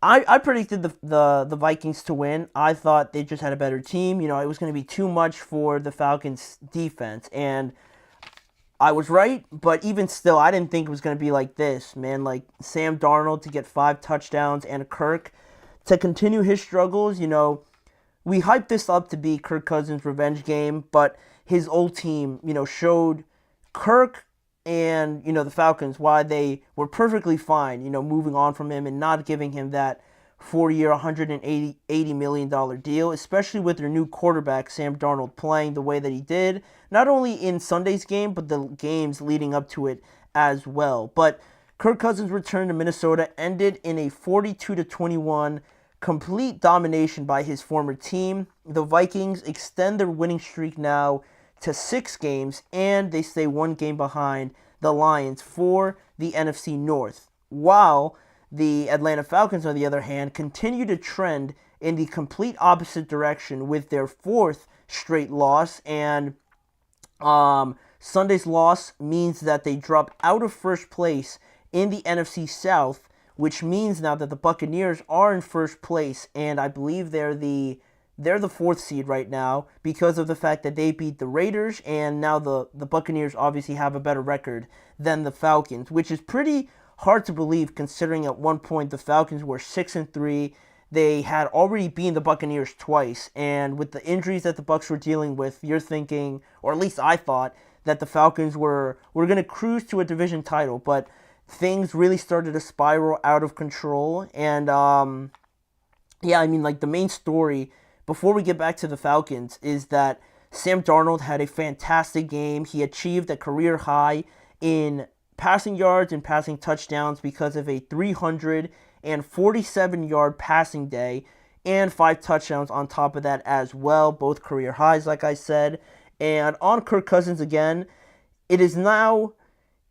I predicted the Vikings to win. I thought they just had a better team. It was going to be too much for the Falcons defense, and I was right, but even still, I didn't think it was going to be like this, man. Like Sam Darnold to get 5 touchdowns and Kirk to continue his struggles, We hyped this up to be Kirk Cousins' revenge game, but his old team, showed Kirk and, the Falcons why they were perfectly fine, moving on from him and not giving him that 4-year, $180 million deal, especially with their new quarterback, Sam Darnold, playing the way that he did, not only in Sunday's game, but the games leading up to it as well. But Kirk Cousins' return to Minnesota ended in a 42-21 complete domination by his former team. The Vikings extend their winning streak now to 6 games, and they stay 1 game behind the Lions for the NFC North, while the Atlanta Falcons, on the other hand, continue to trend in the complete opposite direction with their 4th straight loss, and Sunday's loss means that they drop out of first place in the NFC South, which means now that the Buccaneers are in first place, and I believe they're the 4th seed right now because of the fact that they beat the Raiders, and now the Buccaneers obviously have a better record than the Falcons, which is pretty hard to believe considering at one point the Falcons were 6-3. They had already beaten the Buccaneers twice, and with the injuries that the Bucs were dealing with, you're thinking, or at least I thought, that the Falcons were going to cruise to a division title, but things really started to spiral out of control. And the main story before we get back to the Falcons, is that Sam Darnold had a fantastic game. He achieved a career high in passing yards and passing touchdowns because of a 347-yard passing day and 5 touchdowns on top of that as well, both career highs, like I said. And on Kirk Cousins again, it is now,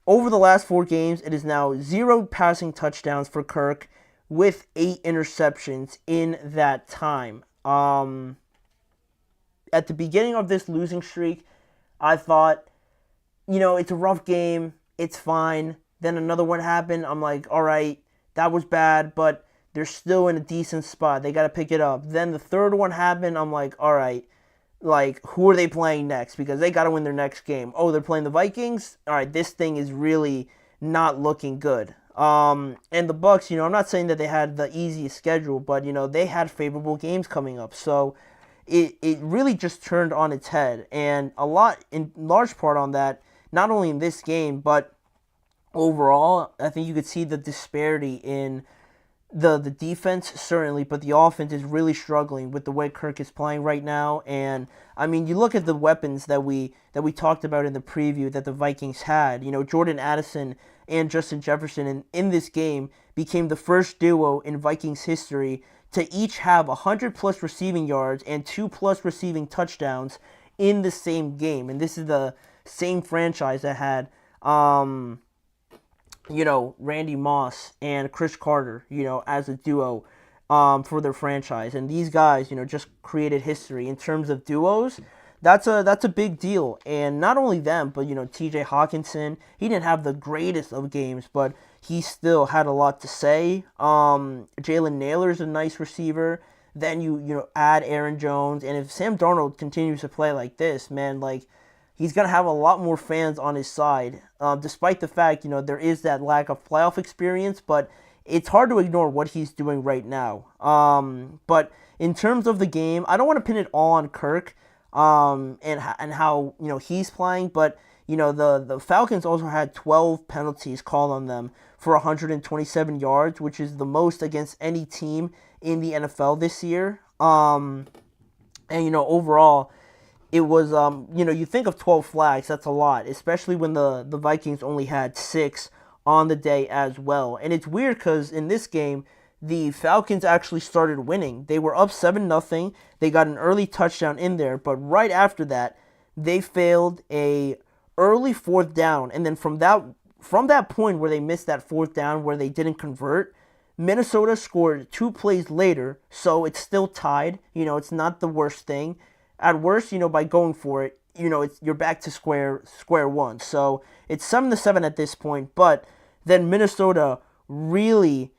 over the last 4 games, it is now 0 passing touchdowns for Kirk with 8 interceptions in that time. At the beginning of this losing streak, I thought, it's a rough game, it's fine. Then another one happened, I'm like, all right, that was bad, but they're still in a decent spot. They got to pick it up. Then the third one happened, I'm like, all right, who are they playing next? Because they got to win their next game. Oh, they're playing the Vikings? All right, this thing is really not looking good. And the Bucs, I'm not saying that they had the easiest schedule, but, they had favorable games coming up. So it really just turned on its head. And in large part on that, not only in this game, but overall, I think you could see the disparity in the defense, certainly, but the offense is really struggling with the way Kirk is playing right now. And I mean, you look at the weapons that we talked about in the preview that the Vikings had. Jordan Addison and Justin Jefferson in this game became the first duo in Vikings history to each have 100+ receiving yards and 2+ receiving touchdowns in the same game. And this is the same franchise that had Randy Moss and Chris Carter, as a duo for their franchise. And these guys, just created history in terms of duos. That's a big deal. And not only them, but, TJ Hawkinson, he didn't have the greatest of games, but he still had a lot to say. Jalen Naylor's a nice receiver. Then you add Aaron Jones. And if Sam Darnold continues to play like this, man, he's going to have a lot more fans on his side, despite the fact, there is that lack of playoff experience, but it's hard to ignore what he's doing right now. But in terms of the game, I don't want to pin it all on Kirk and how, he's playing, but, the Falcons also had 12 penalties called on them for 127 yards, which is the most against any team in the NFL this year. And, overall, it was, you think of 12 flags, that's a lot, especially when the Vikings only had 6 on the day as well. And it's weird because in this game, the Falcons actually started winning. They were up 7-0. They got an early touchdown in there, but right after that, they failed a early 4th down. And then from that point where they missed that 4th down where they didn't convert, Minnesota scored 2 plays later, so it's still tied. It's not the worst thing. At worst, by going for it, you're back to square one. So it's 7-7 at this point. But then Minnesota really,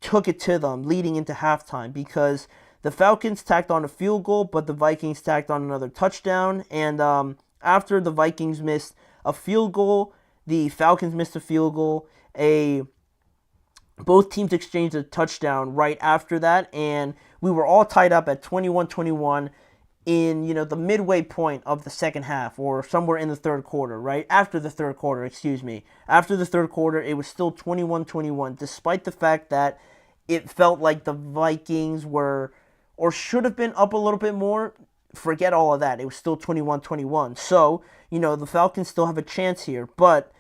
took it to them leading into halftime because the Falcons tacked on a field goal, but the Vikings tacked on another touchdown. And after the Vikings missed a field goal, the Falcons missed a field goal. Both teams exchanged a touchdown right after that, and we were all tied up at 21-21 in, the midway point of the second half, or somewhere in the third quarter, right? After the third quarter, After the third quarter, it was still 21-21, despite the fact that it felt like the Vikings were, or should have been up a little bit more. Forget all of that. It was still 21-21. So, the Falcons still have a chance here, but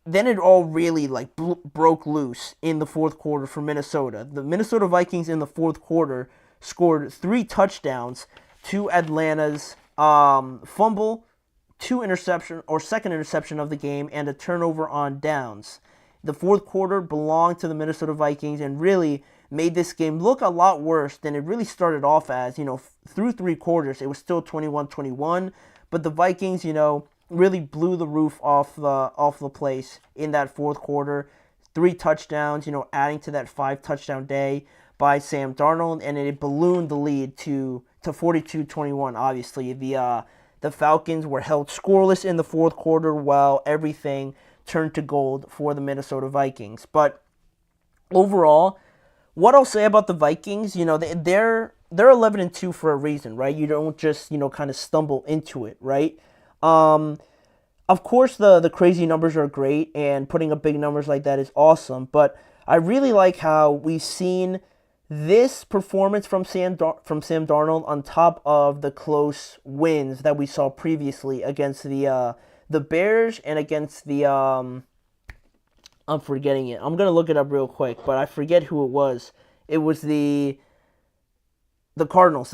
then it all really broke loose in the fourth quarter for Minnesota. The Minnesota Vikings in the fourth quarter scored 3 touchdowns to Atlanta's fumble, second interception of the game, and a turnover on downs. The fourth quarter belonged to the Minnesota Vikings and really made this game look a lot worse than it really started off as. Through 3 quarters, it was still 21-21, but the Vikings, really blew the roof off the place in that fourth quarter. 3 touchdowns, adding to that 5 touchdown day by Sam Darnold, and it ballooned the lead to 42-21. Obviously, the Falcons were held scoreless in the fourth quarter while everything turned to gold for the Minnesota Vikings. But overall, what I'll say about the Vikings, they're 11-2 for a reason, right? You don't just kind of stumble into it, right? Of course, the crazy numbers are great, and putting up big numbers like that is awesome, but I really like how we've seen this performance from Sam Darnold, on top of the close wins that we saw previously against the Bears and against the I'm forgetting it. I'm gonna look it up real quick, but I forget who it was. It was the Cardinals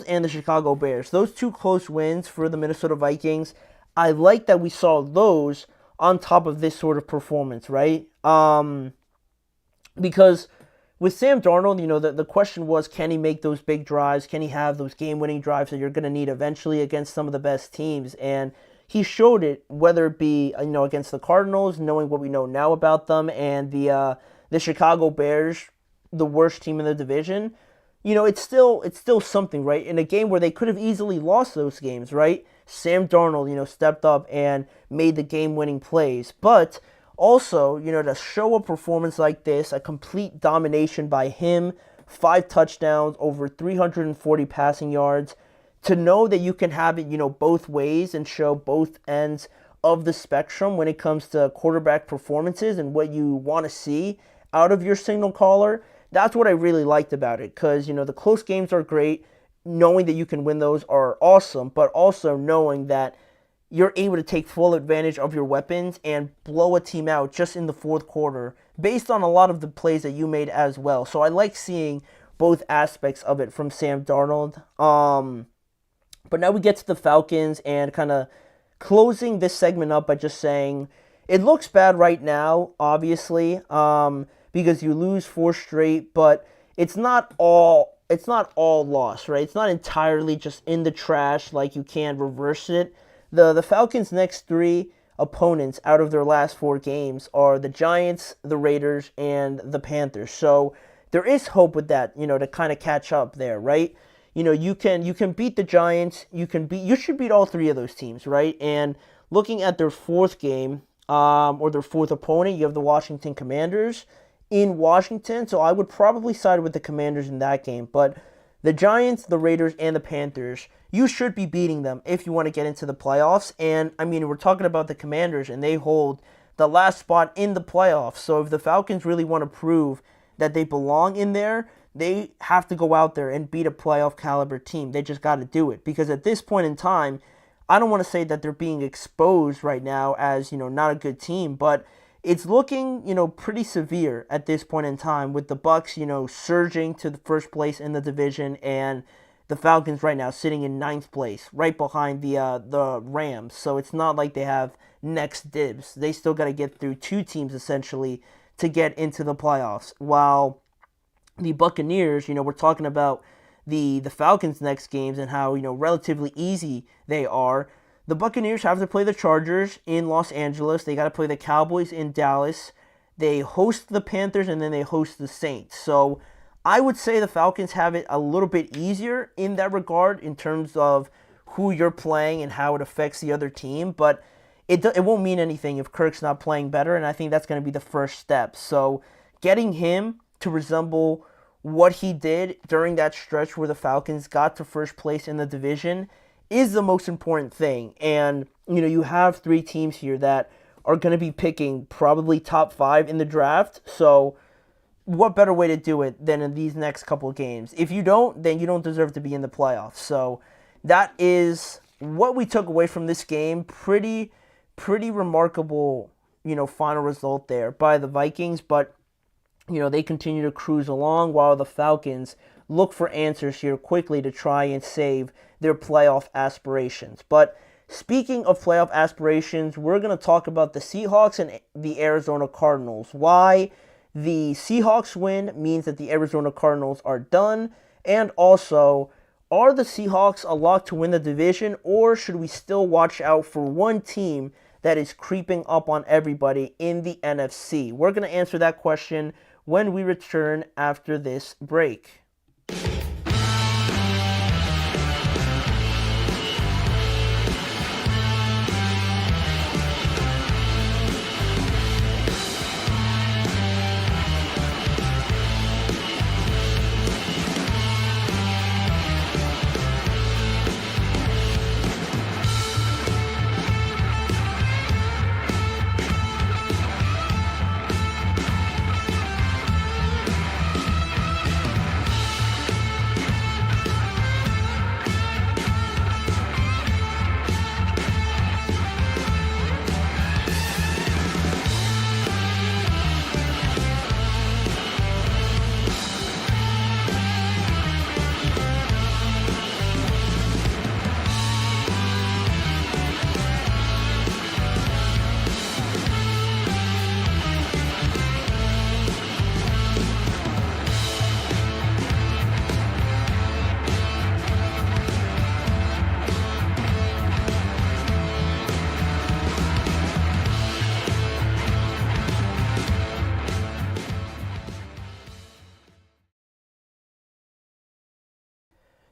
and the Chicago Bears. Those two close wins for the Minnesota Vikings. I like that we saw those on top of this sort of performance, right? Because with Sam Darnold, the question was, can he make those big drives? Can he have those game-winning drives that you're going to need eventually against some of the best teams? And he showed it, whether it be against the Cardinals, knowing what we know now about them, and the Chicago Bears, the worst team in the division. It's still something, right? In a game where they could have easily lost those games, right? Sam Darnold, stepped up and made the game-winning plays. But also, to show a performance like this, a complete domination by him, 5 touchdowns, over 340 passing yards, to know that you can have it, both ways and show both ends of the spectrum when it comes to quarterback performances and what you want to see out of your signal caller. That's what I really liked about it, because, the close games are great. Knowing that you can win those are awesome, but also knowing that you're able to take full advantage of your weapons and blow a team out just in the fourth quarter based on a lot of the plays that you made as well. So I like seeing both aspects of it from Sam Darnold. But now we get to the Falcons and kind of closing this segment up by just saying it looks bad right now, obviously, because you lose 4 straight, but it's not all lost, right? It's not entirely just in the trash, like you can't reverse it. The Falcons' next 3 opponents out of their last 4 games are the Giants, the Raiders, and the Panthers. So there is hope with that, to kind of catch up there, right? You can beat the Giants, you should beat all 3 of those teams, right? And looking at their 4th game, or their 4th opponent, you have the Washington Commanders in Washington, so I would probably side with the Commanders in that game. But the Giants, the Raiders, and the Panthers, you should be beating them if you want to get into the playoffs. And, we're talking about the Commanders, and they hold the last spot in the playoffs. So if the Falcons really want to prove that they belong in there, they have to go out there and beat a playoff caliber team. They just got to do it. Because at this point in time, I don't want to say that they're being exposed right now as, not a good team, but it's looking, pretty severe at this point in time with the Bucs, surging to the first place in the division, and the Falcons right now sitting in 9th place, right behind the Rams. So it's not like they have next dibs. They still got to get through 2 teams essentially to get into the playoffs. While the Buccaneers, we're talking about the Falcons' next games and how, relatively easy they are. The Buccaneers have to play the Chargers in Los Angeles. They got to play the Cowboys in Dallas. They host the Panthers, and then they host the Saints. So I would say the Falcons have it a little bit easier in that regard in terms of who you're playing and how it affects the other team. But it won't mean anything if Kirk's not playing better, and I think that's going to be the first step. So getting him to resemble what he did during that stretch where the Falcons got to first place in the division is the most important thing. And, you have 3 teams here that are going to be picking probably top 5 in the draft. So what better way to do it than in these next couple of games? If you don't, then you don't deserve to be in the playoffs. So that is what we took away from this game. Pretty remarkable, final result there by the Vikings. But, they continue to cruise along while the Falcons look for answers here quickly to try and save their playoff aspirations. But speaking of playoff aspirations, we're going to talk about the Seahawks and the Arizona Cardinals. Why the Seahawks win means that the Arizona Cardinals are done, and also, are the Seahawks a lock to win the division, or should we still watch out for one team that is creeping up on everybody in the NFC? We're going to answer that question when we return after this break.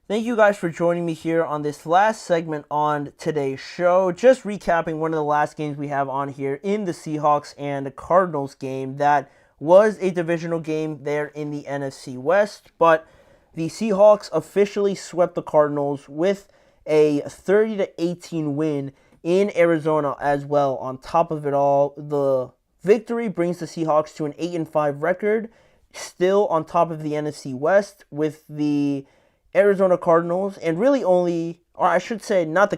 Thank you guys for joining me here on this last segment on today's show. Just recapping one of the last games we have on here in the Seahawks and Cardinals game that was a divisional game there in the NFC West, but the Seahawks officially swept the Cardinals with a 30-18 win in Arizona as well. On top of it all, the victory brings the Seahawks to an 8-5 record, still on top of the NFC West with the Arizona Cardinals, and really only, or I should say not the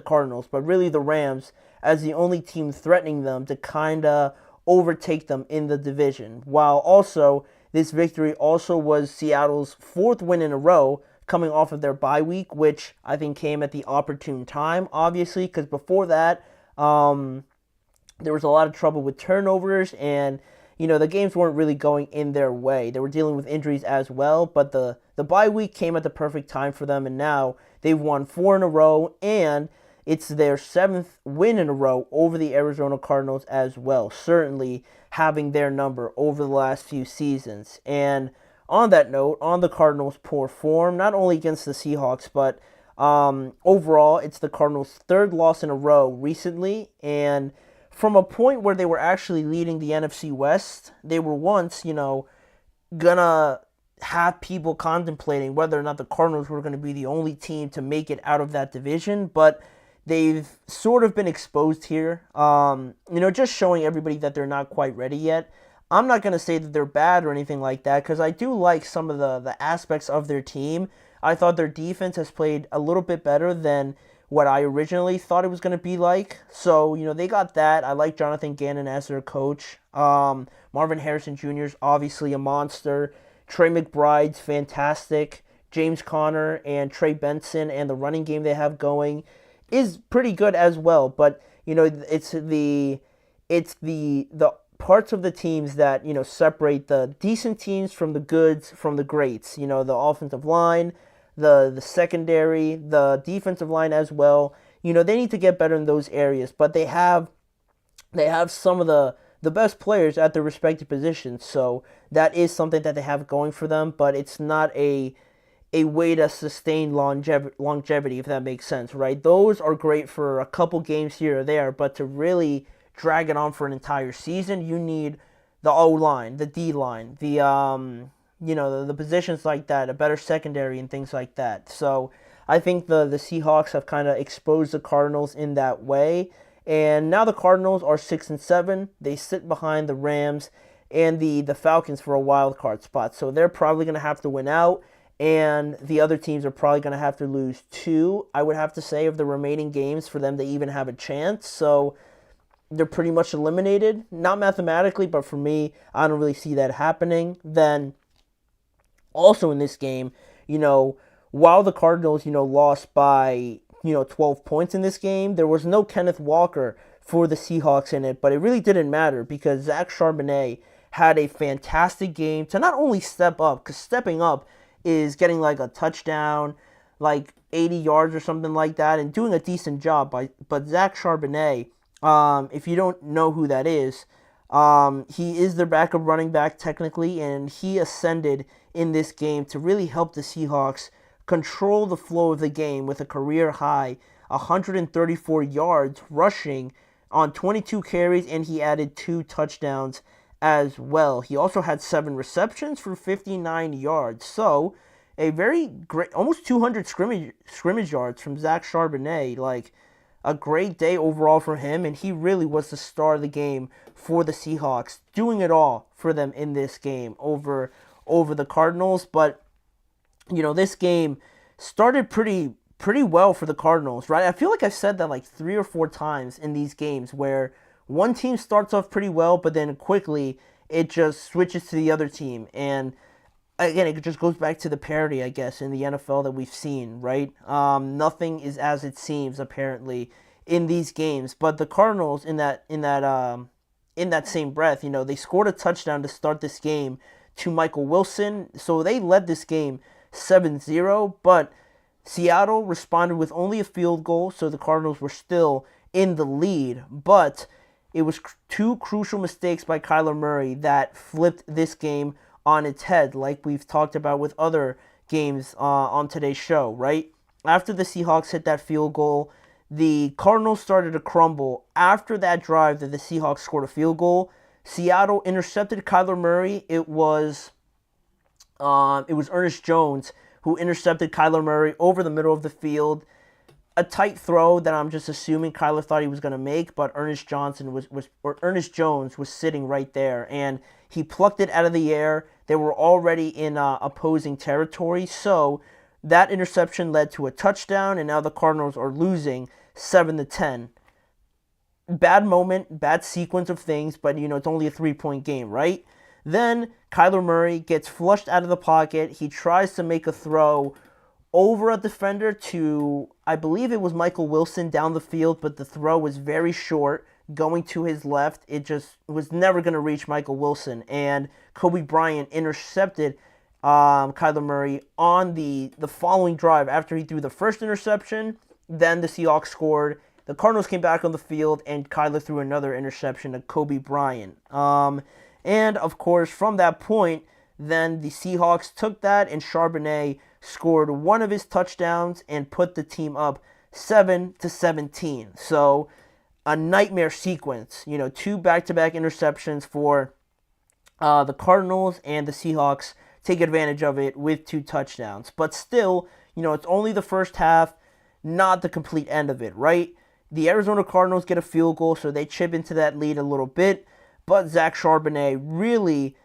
Cardinals, but really the Rams as the only team threatening them to kind of overtake them in the division. While also, this victory also was Seattle's fourth win in a row coming off of their bye week, which I think came at the opportune time, obviously, because before that, there was a lot of trouble with turnovers, and the games weren't really going in their way. They were dealing with injuries as well, but the bye week came at the perfect time for them, and now they've won 4 in a row, and it's their 7th win in a row over the Arizona Cardinals as well, certainly having their number over the last few seasons. And on that note, on the Cardinals' poor form, not only against the Seahawks, but overall, it's the Cardinals' 3rd loss in a row recently, and from a point where they were actually leading the NFC West, they were once, gonna have people contemplating whether or not the Cardinals were going to be the only team to make it out of that division, but they've sort of been exposed here, just showing everybody that they're not quite ready yet. I'm not going to say that they're bad or anything like that, because I do like some of the aspects of their team. I thought their defense has played a little bit better than what I originally thought it was going to be like. So, they got that. I like Jonathan Gannon as their coach. Marvin Harrison Jr. is obviously a monster. Trey McBride's fantastic. James Conner and Trey Benson and the running game they have going is pretty good as well. But, it's the parts of the teams that, separate the decent teams from the goods from the greats. The offensive line, the secondary, the defensive line as well. They need to get better in those areas, but they have some of the best players at their respective positions, so that is something that they have going for them, but it's not a way to sustain longevity, if that makes sense, right? Those are great for a couple games here or there, but to really drag it on for an entire season, you need the O-line, the D-line, the positions like that, a better secondary and things like that. So I think the Seahawks have kind of exposed the Cardinals in that way. And now the Cardinals are 6-7. They sit behind the Rams and the Falcons for a wild card spot. So they're probably going to have to win out. And the other teams are probably going to have to lose 2, I would have to say, of the remaining games for them to even have a chance. So they're pretty much eliminated. Not mathematically, but for me, I don't really see that happening. Then also in this game, while the Cardinals, lost by, 12 points in this game, there was no Kenneth Walker for the Seahawks in it, but it really didn't matter because Zach Charbonnet had a fantastic game to not only step up, because stepping up is getting like a touchdown, like 80 yards or something like that, and doing a decent job. But Zach Charbonnet, if you don't know who that is, he is their backup running back technically, and he ascended in this game to really help the Seahawks control the flow of the game with a career high 134 yards rushing on 22 carries, and he added 2 touchdowns as well. He also had 7 receptions for 59 yards. So a very great, almost 200 scrimmage yards from Zach Charbonnet. Like a great day overall for him, and he really was the star of the game for the Seahawks, doing it all for them in this game over the Cardinals. But this game started pretty well for the Cardinals, right? I feel like I've said that like 3 or 4 times in these games where one team starts off pretty well, but then quickly it just switches to the other team. And again, it just goes back to the parity, I guess, in the NFL that we've seen, right? Nothing is as it seems, apparently, in these games. But the Cardinals, in that same breath, they scored a touchdown to start this game to Michael Wilson. So they led this game 7-0, but Seattle responded with only a field goal, so the Cardinals were still in the lead. But it was 2 crucial mistakes by Kyler Murray that flipped this game on its head, like we've talked about with other games on today's show, right? After the Seahawks hit that field goal, the Cardinals started to crumble. After that drive that the Seahawks scored a field goal, Seattle intercepted Kyler Murray. It was Ernest Jones who intercepted Kyler Murray over the middle of the field. A tight throw that I'm just assuming Kyler thought he was going to make, but Ernest Jones was sitting right there, and he plucked it out of the air. They were already in opposing territory, so that interception led to a touchdown, and now the Cardinals are losing 7-10. Bad moment, bad sequence of things, but it's only a 3-point game, right? Then Kyler Murray gets flushed out of the pocket. He tries to make a throw over a defender to, I believe it was Michael Wilson down the field, but the throw was very short, going to his left. It just was never going to reach Michael Wilson, and Kobe Bryant intercepted Kyler Murray on the following drive after he threw the first interception. Then the Seahawks scored. The Cardinals came back on the field, and Kyler threw another interception to Kobe Bryant. And, of course, from that point, then the Seahawks took that, and Charbonnet scored one of his touchdowns and put the team up 7-17. So, a nightmare sequence. 2 back-to-back interceptions for the Cardinals, and the Seahawks take advantage of it with 2 touchdowns. But still, it's only the first half, not the complete end of it, right? The Arizona Cardinals get a field goal, so they chip into that lead a little bit. But Zach Charbonnet really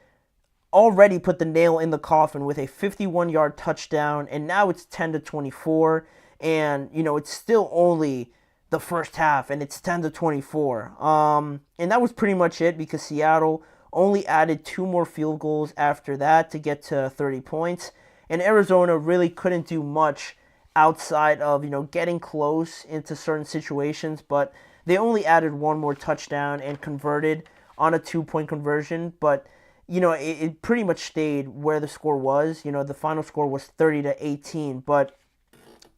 already put the nail in the coffin with a 51-yard touchdown, and now it's 10-24, and it's still only the first half, and it's 10-24. And that was pretty much it, because Seattle only added 2 more field goals after that to get to 30 points, and Arizona really couldn't do much outside of getting close into certain situations, but they only added 1 more touchdown and converted on a 2-point conversion, but it pretty much stayed where the score was. The final score was 30-18, but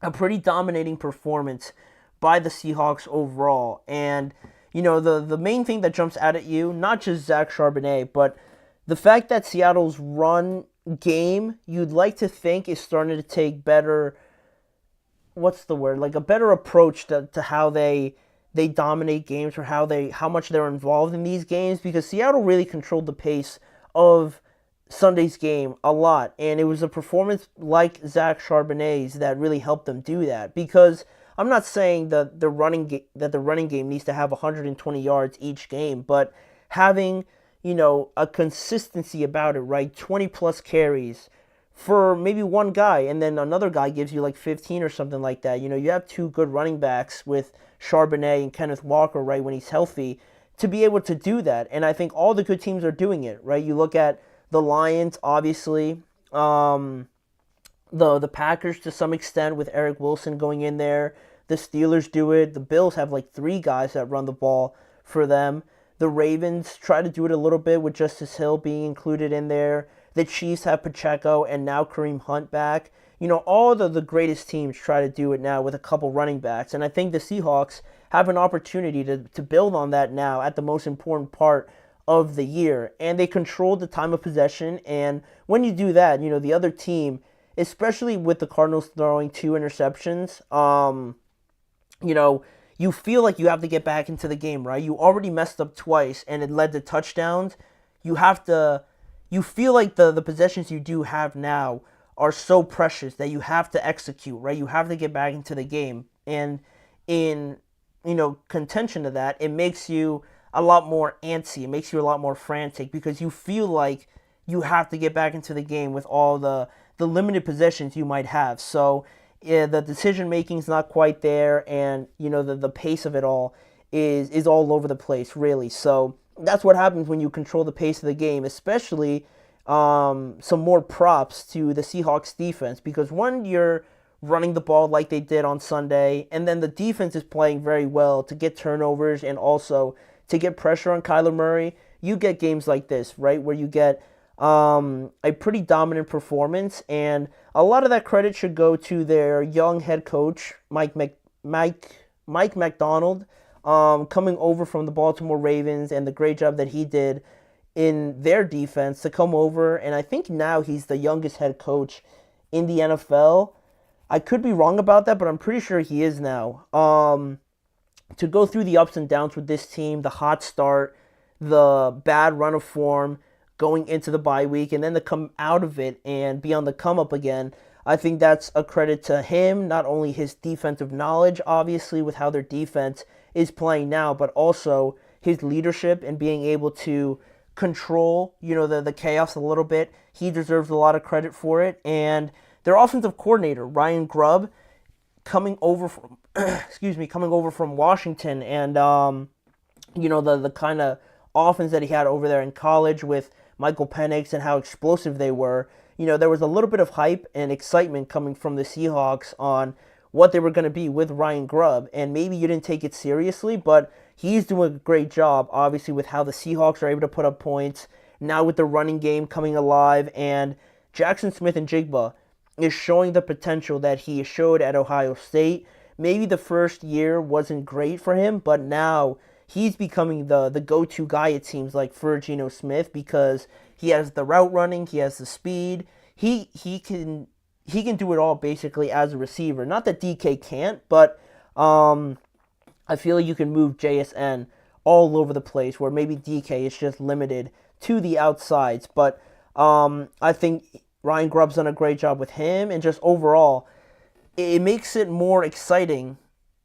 a pretty dominating performance by the Seahawks overall. And the main thing that jumps out at you, not just Zach Charbonnet, but the fact that Seattle's run game, you'd like to think, is starting to take better, a better approach to how they dominate games, or how much they're involved in these games, because Seattle really controlled the pace of Sunday's game a lot, and it was a performance like Zach Charbonnet's that really helped them do that. Because I'm not saying that the running game needs to have 120 yards each game, but having a consistency about it, right? 20 plus carries for maybe one guy, and then another guy gives you 15 or something like that. You have 2 good running backs with Charbonnet and Kenneth Walker, right, when he's healthy, to be able to do that. And I think all the good teams are doing it, right? You look at the Lions, obviously, the Packers to some extent with Eric Wilson going in there. The Steelers do it. The Bills have 3 guys that run the ball for them. The Ravens try to do it a little bit with Justice Hill being included in there. The Chiefs have Pacheco and now Kareem Hunt back. All the greatest teams try to do it now with a couple running backs. And I think the Seahawks have an opportunity to build on that now at the most important part of the year. And they control the time of possession. And when you do that, the other team, especially with the Cardinals throwing 2 interceptions, you feel like you have to get back into the game, right? You already messed up twice and it led to touchdowns. You feel like the possessions you do have now are so precious that you have to execute, right? You have to get back into the game. And in, contention to that, it makes you a lot more antsy. It makes you a lot more frantic because you feel like you have to get back into the game with all the limited possessions you might have. So yeah, the decision making is not quite there, and the pace of it all is all over the place, really. So that's what happens when you control the pace of the game, especially some more props to the Seahawks defense, because when you're running the ball like they did on Sunday, and then the defense is playing very well to get turnovers and also to get pressure on Kyler Murray, you get games like this, right, where you get a pretty dominant performance, and a lot of that credit should go to their young head coach, Mike Macdonald, coming over from the Baltimore Ravens, and the great job that he did in their defense to come over, and I think now he's the youngest head coach in the NFL. I could be wrong about that, but I'm pretty sure he is now. To go through the ups and downs with this team, the hot start, the bad run of form, going into the bye week, and then to come out of it and be on the come up again, I think that's a credit to him, not only his defensive knowledge, obviously, with how their defense is playing now, but also his leadership and being able to control, the chaos a little bit. He deserves a lot of credit for it. And their offensive coordinator, Ryan Grubb, coming over from Washington, and the kind of offense that he had over there in college with Michael Penix and how explosive they were. There was a little bit of hype and excitement coming from the Seahawks on what they were going to be with Ryan Grubb, and maybe you didn't take it seriously, but he's doing a great job, obviously, with how the Seahawks are able to put up points, now with the running game coming alive, and Jackson Smith-Njigba is showing the potential that he showed at Ohio State. Maybe the first year wasn't great for him, but now he's becoming the go-to guy, it seems like, for Geno Smith, because he has the route running, he has the speed, he can do it all basically as a receiver. Not that DK can't, but I feel like you can move JSN all over the place, where maybe DK is just limited to the outsides. But I think Ryan Grubb's done a great job with him, and just overall, it makes it more exciting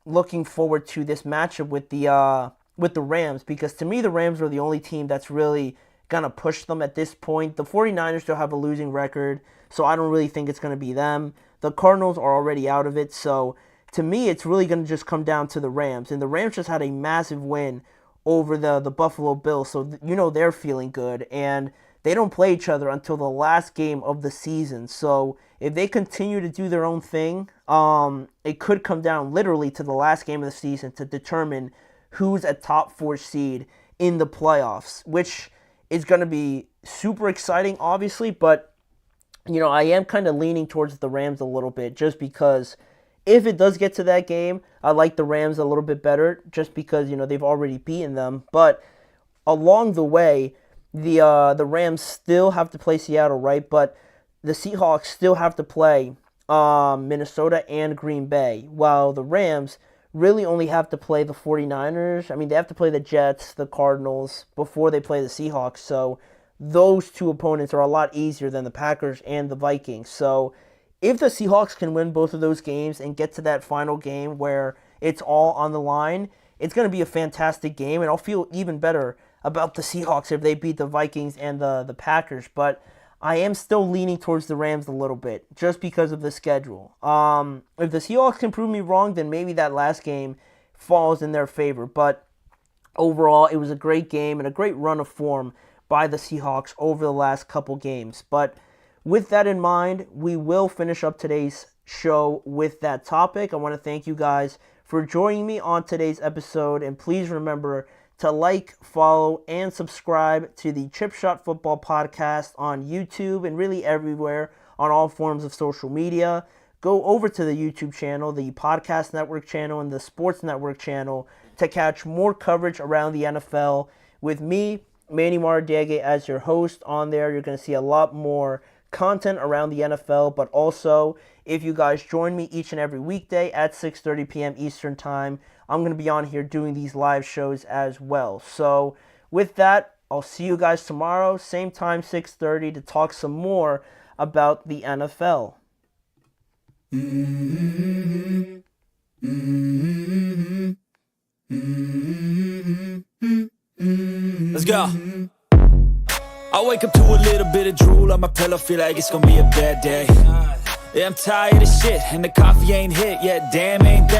looking forward to this matchup with the Rams, because to me the Rams are the only team that's really going to push them at this point. The 49ers still have a losing record, so I don't really think it's going to be them. The Cardinals are already out of it, so to me it's really going to just come down to the Rams. And the Rams just had a massive win over the Buffalo Bills, so they're feeling good. And they don't play each other until the last game of the season. So if they continue to do their own thing, it could come down literally to the last game of the season to determine who's a top 4 seed in the playoffs, which is going to be super exciting, obviously. But, I am kind of leaning towards the Rams a little bit, just because if it does get to that game, I like the Rams a little bit better, just because, they've already beaten them. But along the way, the Rams still have to play Seattle, right? But the Seahawks still have to play Minnesota and Green Bay, while the Rams really only have to play the 49ers. I mean, they have to play the Jets, the Cardinals, before they play the Seahawks. So those two opponents are a lot easier than the Packers and the Vikings. So if the Seahawks can win both of those games and get to that final game where it's all on the line, it's going to be a fantastic game, and I'll feel even better about the Seahawks if they beat the Vikings and the Packers. But I am still leaning towards the Rams a little bit, just because of the schedule. If the Seahawks can prove me wrong, then maybe that last game falls in their favor. But overall, it was a great game and a great run of form by the Seahawks over the last couple games. But with that in mind, we will finish up today's show with that topic. I want to thank you guys for joining me on today's episode, and please remember to like, follow, and subscribe to the Chip Shot Football Podcast on YouTube and really everywhere on all forms of social media. Go over to the YouTube channel, the Podcast Network channel, and the Sports Network channel to catch more coverage around the NFL with me, Manny Maradiaga, as your host. On there, you're going to see a lot more content around the NFL, but also if you guys join me each and every weekday at 6:30 p.m. Eastern Time, I'm going to be on here doing these live shows as well. So with that, I'll see you guys tomorrow, same time, 6:30, to talk some more about the NFL. Let's go. I wake up to a little bit of drool on my pillow, feel like it's gonna be a bad day. Yeah, I'm tired of shit, and the coffee ain't hit yet, damn ain't that